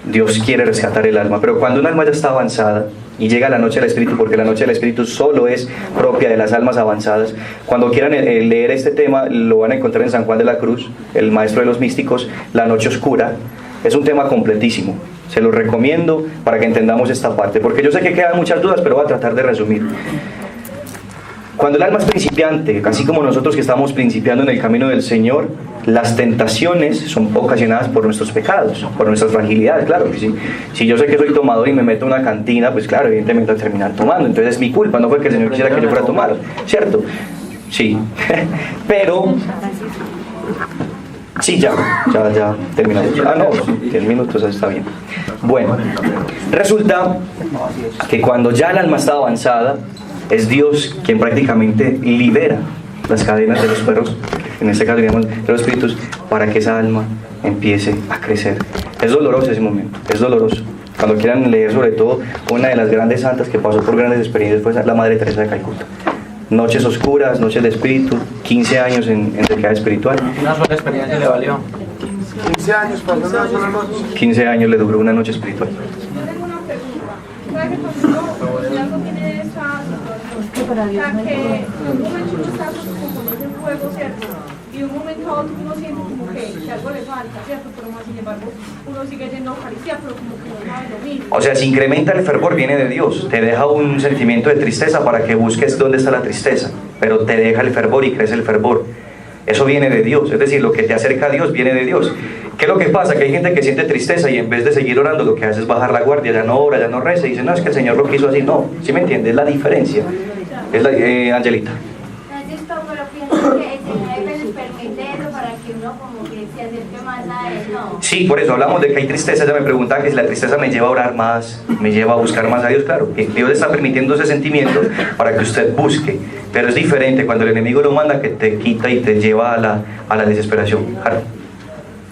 Dios quiere rescatar el alma, pero cuando un alma ya está avanzada y llega la noche del Espíritu, porque la noche del Espíritu solo es propia de las almas avanzadas, cuando quieran leer este tema lo van a encontrar en San Juan de la Cruz, el maestro de los místicos, La Noche Oscura. Es un tema completísimo, se lo recomiendo para que entendamos esta parte, porque yo sé que quedan muchas dudas, pero voy a tratar de resumir. Cuando el alma es principiante, así como nosotros que estamos principiando en el camino del Señor, las tentaciones son ocasionadas por nuestros pecados, por nuestras fragilidades, claro que sí. Si yo sé que soy tomador y me meto en una cantina, pues claro, evidentemente voy a terminar tomando, entonces es mi culpa, no fue que el Señor quisiera que yo fuera a tomar, ¿cierto? Sí, pero... Sí, ya terminamos. No, 10 minutos, está bien. Bueno, resulta que cuando ya el alma está avanzada, es Dios quien prácticamente libera las cadenas de los perros, en este caso digamos de los espíritus, para que esa alma empiece a crecer. Es doloroso ese momento, es doloroso. Cuando quieran leer, sobre todo, una de las grandes santas que pasó por grandes experiencias fue la Madre Teresa de Calcuta. Noches oscuras, noches de espíritu, 15 años en sequedad espiritual. Una sola experiencia le valió. 15 años pasó una sola noche. 15 años le duró una noche espiritual. Yo tengo una pregunta. ¿Sabes que cuando si algo tiene esa situación? O sea, que en un momento uno está como con ese fuego, ¿cierto? Y de un momento a otro uno siente como que algo le falta, ¿cierto? Pero más sin embargo uno sigue yendo a Eucaristía, pero como que no sabe lo mismo. O sea, si incrementa el fervor, viene de Dios. Te deja un sentimiento de tristeza para que busques dónde está la tristeza, pero te deja el fervor y crece el fervor. Eso viene de Dios, es decir, lo que te acerca a Dios viene de Dios. ¿Qué es lo que pasa? Que hay gente que siente tristeza y en vez de seguir orando lo que hace es bajar la guardia, ya no ora, ya no reza y dice, no, es que el Señor lo quiso así. No, ¿sí me entiendes? Es la diferencia. Es la, Angelita. Pero pienso que el Señor a veces permite eso para que uno como que se acerque más a Él, ¿no? Sí, por eso hablamos de que hay tristeza. Ella me preguntaba que si la tristeza me lleva a orar más, me lleva a buscar más a Dios. Claro, que Dios está permitiendo ese sentimiento para que usted busque, pero es diferente cuando el enemigo lo manda, que te quita y te lleva a la desesperación. Claro.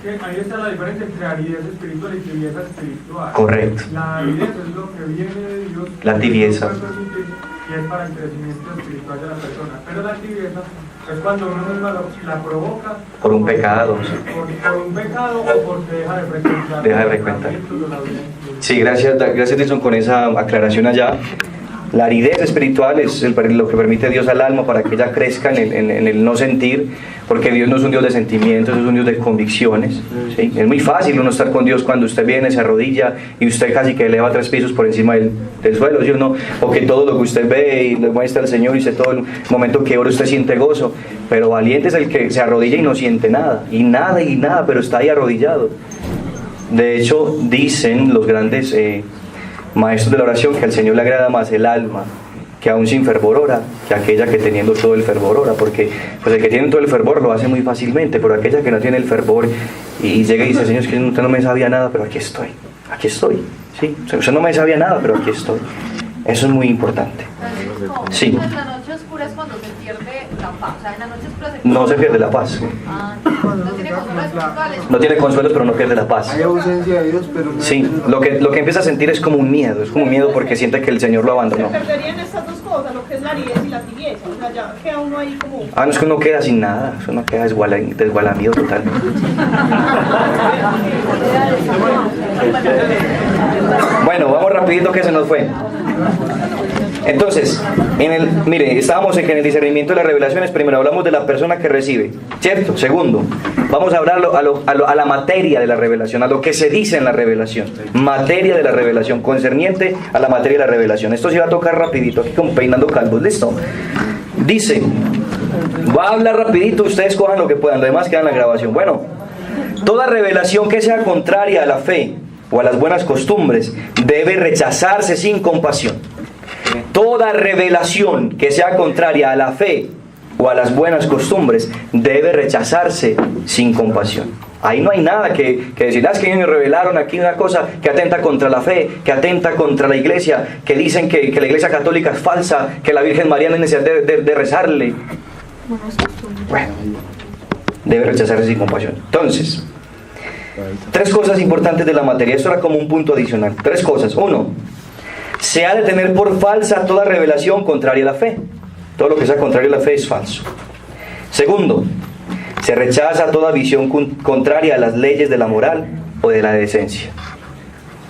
Ahí está la diferencia entre aridez espiritual y tibieza espiritual. Correcto. La aridez es lo que viene de Dios. La tibieza. Y es para el crecimiento espiritual de la persona. Pero la tibieza es cuando uno mismo la provoca. Por un pecado. Por un pecado o porque deja de frecuentar. Deja de frecuentar. Sí, gracias Dilson con esa aclaración allá. La aridez espiritual es lo que permite Dios al alma para que ella crezca en el no sentir, porque Dios no es un Dios de sentimientos, es un Dios de convicciones. ¿Sí? Es muy fácil uno estar con Dios cuando usted viene, se arrodilla y usted casi que eleva 3 pisos por encima del suelo, ¿sí o no? O que todo lo que usted ve y le muestra al Señor y dice todo el momento que ora usted siente gozo, pero valiente es el que se arrodilla y no siente nada, y nada, pero está ahí arrodillado. De hecho, dicen los grandes maestros de la oración que al Señor le agrada más el alma que aún sin fervor ora, que aquella que teniendo todo el fervor ora, porque pues el que tiene todo el fervor lo hace muy fácilmente, pero aquella que no tiene el fervor y llega y dice, Señor, es que usted no me sabía nada, pero aquí estoy, ¿sí? Usted no me sabía nada, pero aquí estoy. Eso es muy importante. Sí. La noche oscura es cuando se pierde la paz, o sea, en la noche oscura no se pierde la paz. No tiene consuelos espirituales. No tiene consuelos, pero no pierde la paz. Hay ausencia de Dios, pero no. Sí, lo que empieza a sentir es como un miedo porque siente que el Señor lo abandonó. Se perderían estas dos cosas, lo que es la aridez y la tibieza, o sea, ya queda uno ahí como... No es que uno queda sin nada, eso no queda desgualamido totalmente. Bueno, vamos rapidito que se nos fue. Entonces, mire, estábamos en el discernimiento de las revelaciones. Primero hablamos de la persona que recibe, ¿cierto? Segundo, vamos a hablar a la materia de la revelación, a lo que se dice en la revelación. Materia de la revelación, concerniente a la materia de la revelación. Esto se va a tocar rapidito, aquí como peinando calvos, ¿listo? Dice, va a hablar rapidito, ustedes cojan lo que puedan, lo demás queda en la grabación. Bueno, toda revelación que sea contraria a la fe o a las buenas costumbres debe rechazarse sin compasión. Toda revelación que sea contraria a la fe o a las buenas costumbres debe rechazarse sin compasión. Ahí no hay nada que decir, es que ellos revelaron aquí una cosa que atenta contra la fe, que atenta contra la iglesia, que dicen que la iglesia católica es falsa, que la Virgen María no es necesaria de rezarle. Bueno, debe rechazarse sin compasión. Entonces, Tres cosas importantes de la materia. Esto era como un punto adicional. Tres cosas. Uno, se ha de tener por falsa toda revelación contraria a la fe. Todo lo que sea contrario a la fe es falso. Segundo, se rechaza toda visión contraria a las leyes de la moral o de la decencia.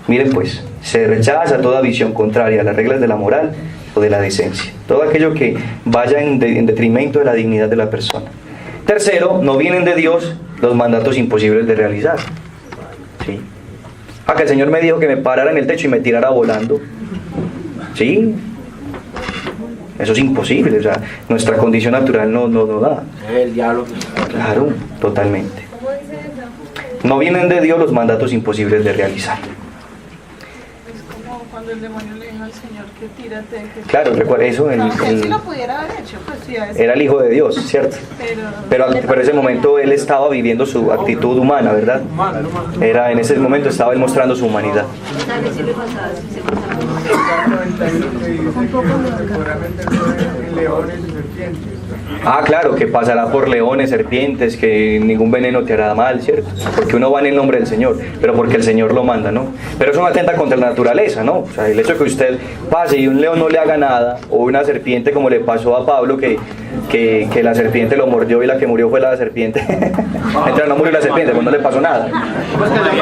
Miren pues, se rechaza toda visión contraria a las reglas de la moral o de la decencia. Todo aquello que vaya en detrimento de la dignidad de la persona. Tercero, no vienen de Dios los mandatos imposibles de realizar. ¿Sí? Que el Señor me dijo que me parara en el techo y me tirara volando. ¿Sí? Eso es imposible, o sea, nuestra condición natural no da. El diablo. Claro, totalmente. No vienen de Dios los mandatos imposibles de realizar. Es como cuando el demonio le dijo al Señor que tírate. Que Claro, recuerda eso. él sí lo pudiera haber hecho, pues sí, a veces. Era el Hijo de Dios, ¿cierto? Pero en ese momento él estaba viviendo su actitud humana, ¿verdad? En ese momento estaba él mostrando su humanidad. Claro, que pasará por leones, serpientes, que ningún veneno te hará mal, ¿cierto? Porque uno va en el nombre del Señor, pero porque el Señor lo manda, ¿no? Pero eso no atenta contra la naturaleza, ¿no? O sea, el hecho de que usted pase y un león no le haga nada, o una serpiente como le pasó a Pablo, que la serpiente lo mordió y la que murió fue la serpiente. Mientras no murió la serpiente, pues no le pasó nada.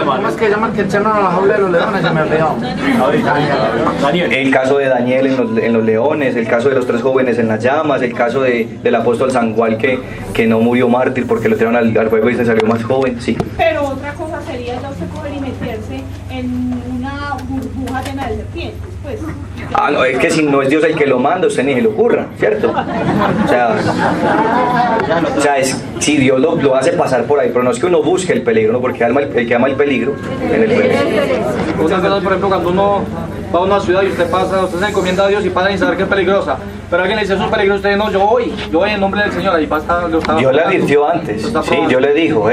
¿Cómo es que llaman que echaron a la jaula de los leones? Se me olvidó. El caso de Daniel en los leones, el caso de los 3 jóvenes en las llamas, el caso del apóstol San Juan que no murió mártir porque lo tiraron al fuego y se salió más joven, sí. Pero otra cosa sería ya usted coger y meterse en una burbuja llena de serpientes, pues. No, es que si no es Dios el que lo manda, usted ni se le ocurra, ¿cierto? O sea, si Dios lo hace pasar por ahí, pero no es que uno busque el peligro, ¿no? Porque el que ama el peligro, en el peligro. Por ejemplo, cuando uno va a una ciudad y usted se encomienda a Dios y pasa sin saber que es peligrosa, pero alguien le dice, eso es peligroso, usted no, yo voy en nombre del Señor, ahí pasa. Dios le advirtió antes, sí, Dios le dijo,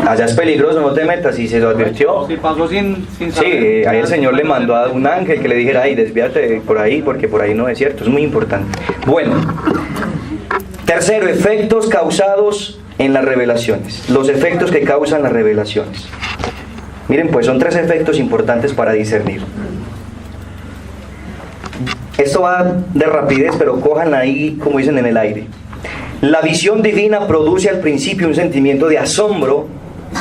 allá es peligroso, no te metas, y se lo advirtió. Sí, pasó sin saber. Sí, ahí el Señor le mandó a un ángel que le dijera, desvíate por ahí, porque por ahí no es cierto, es muy importante. Bueno, tercero, efectos causados en las revelaciones, los efectos que causan las revelaciones. Miren pues, son 3 efectos importantes para discernir. Esto va de rapidez, pero cójanla ahí, como dicen, en el aire. La visión divina produce al principio un sentimiento de asombro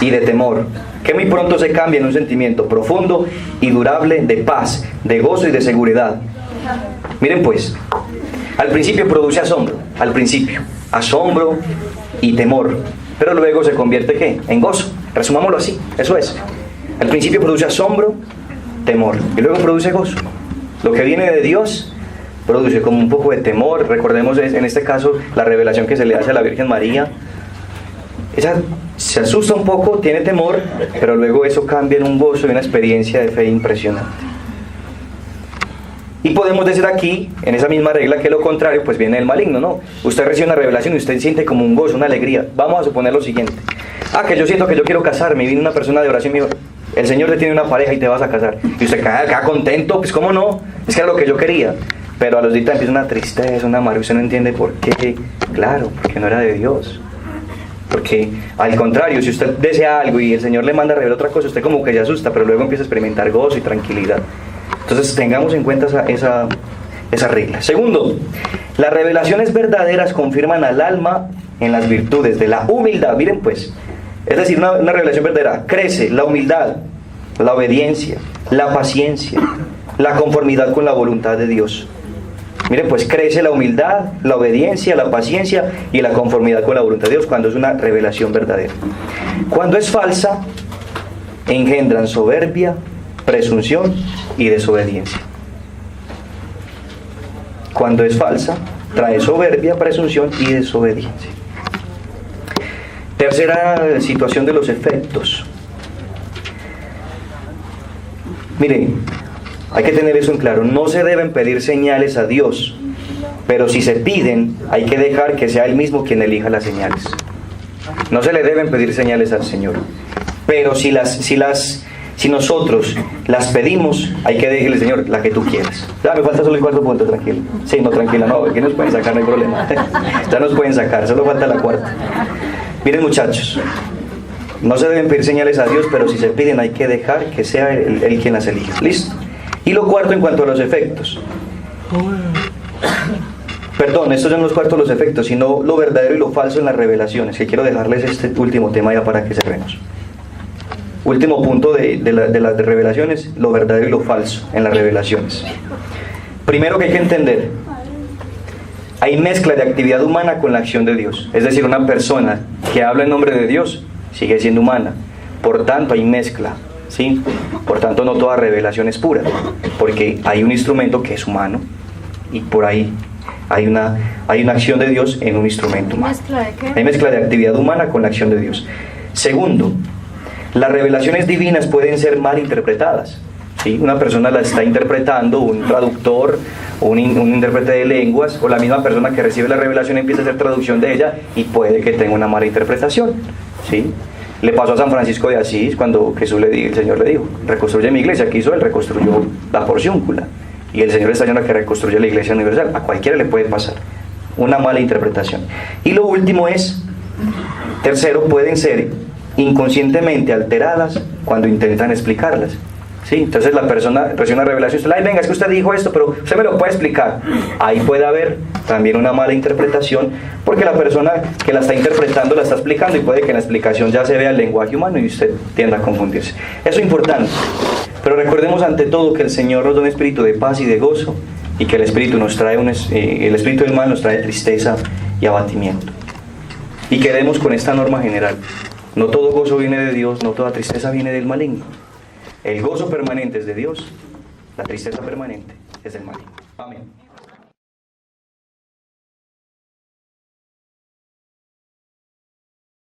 y de temor, que muy pronto se cambia en un sentimiento profundo y durable de paz, de gozo y de seguridad. Miren pues, al principio produce asombro, asombro y temor, pero luego se convierte ¿qué? En gozo. Resumámoslo así, eso es. Al principio produce asombro, temor, y luego produce gozo. Lo que viene de Dios produce como un poco de temor. Recordemos en este caso la revelación que se le hace a la Virgen María. Ella se asusta un poco, tiene temor, pero luego eso cambia en un gozo y una experiencia de fe impresionante. Y podemos decir aquí, en esa misma regla, que lo contrario pues viene del maligno, ¿no? Usted recibe una revelación y usted siente como un gozo, una alegría. Vamos a suponer lo siguiente. Que yo siento que yo quiero casarme, y viene una persona de oración y me dijo, el Señor te tiene una pareja y te vas a casar. Y usted queda contento, pues cómo no, es que era lo que yo quería. Pero a los días empieza una tristeza, una amargura, usted no entiende por qué. Claro, porque no era de Dios. Porque al contrario, si usted desea algo y el Señor le manda a revelar otra cosa, usted como que se asusta, pero luego empieza a experimentar gozo y tranquilidad. Entonces tengamos en cuenta esa regla. Segundo, las revelaciones verdaderas confirman al alma en las virtudes de la humildad. Miren pues, es decir, una revelación verdadera crece la humildad, la obediencia, la paciencia, la conformidad con la voluntad de Dios. Miren pues, crece la humildad, la obediencia, la paciencia y la conformidad con la voluntad de Dios cuando es una revelación verdadera. Cuando es falsa, engendran soberbia, presunción y desobediencia. Cuando es falsa, trae soberbia, presunción y desobediencia. Tercera situación de los efectos. Miren, hay que tener eso en claro. No se deben pedir señales a Dios, pero si se piden, hay que dejar que sea Él mismo quien elija las señales. No se le deben pedir señales al Señor, pero si nosotros las pedimos, hay que decirle, Señor, la que tú quieras. Ya me falta solo el 4 punto, tranquilo. Sí, no, tranquila, no, aquí nos pueden sacar, no hay problema. Ya nos pueden sacar, solo falta la 4. Miren muchachos, No se deben pedir señales a Dios, pero si se piden hay que dejar que sea Él quien las elija. ¿Listo? Y lo cuarto en cuanto a los efectos. Perdón, estos son los cuartos los efectos, sino lo verdadero y lo falso en las revelaciones, que quiero dejarles este último tema ya para que cerremos. Último punto de las revelaciones, lo verdadero y lo falso en las revelaciones. Primero que hay que entender, hay mezcla de actividad humana con la acción de Dios. Es decir, una persona que habla en nombre de Dios sigue siendo humana. Por tanto, hay mezcla, ¿sí? Por tanto, no toda revelación es pura, porque hay un instrumento que es humano y por ahí hay una acción de Dios en un instrumento humano. ¿Mezcla de qué? Hay mezcla de actividad humana con la acción de Dios. Segundo, las revelaciones divinas pueden ser mal interpretadas. ¿Sí? Una persona la está interpretando, un traductor, un intérprete de lenguas, o la misma persona que recibe la revelación empieza a hacer traducción de ella y puede que tenga una mala interpretación. ¿Sí? Le pasó a San Francisco de Asís cuando el Señor le dijo, reconstruye mi iglesia. ¿Qué hizo él? Reconstruyó la porciúncula. Y el Señor está diciendo que reconstruye la iglesia universal. A cualquiera le puede pasar una mala interpretación. Y lo último es, tercero, pueden ser inconscientemente alteradas cuando intentan explicarlas. ¿Sí? Entonces la persona recibe una revelación, usted, ay, venga, es que usted dijo esto, pero usted me lo puede explicar. Ahí puede haber también una mala interpretación, porque la persona que la está interpretando la está explicando y puede que en la explicación ya se vea el lenguaje humano y usted tienda a confundirse. Eso es importante. Pero recordemos ante todo que el Señor nos da un espíritu de paz y de gozo, y que el espíritu el espíritu del mal nos trae tristeza y abatimiento. Y quedemos con esta norma general: no todo gozo viene de Dios, no toda tristeza viene del maligno. El gozo permanente es de Dios, la tristeza permanente es del maligno. Amén.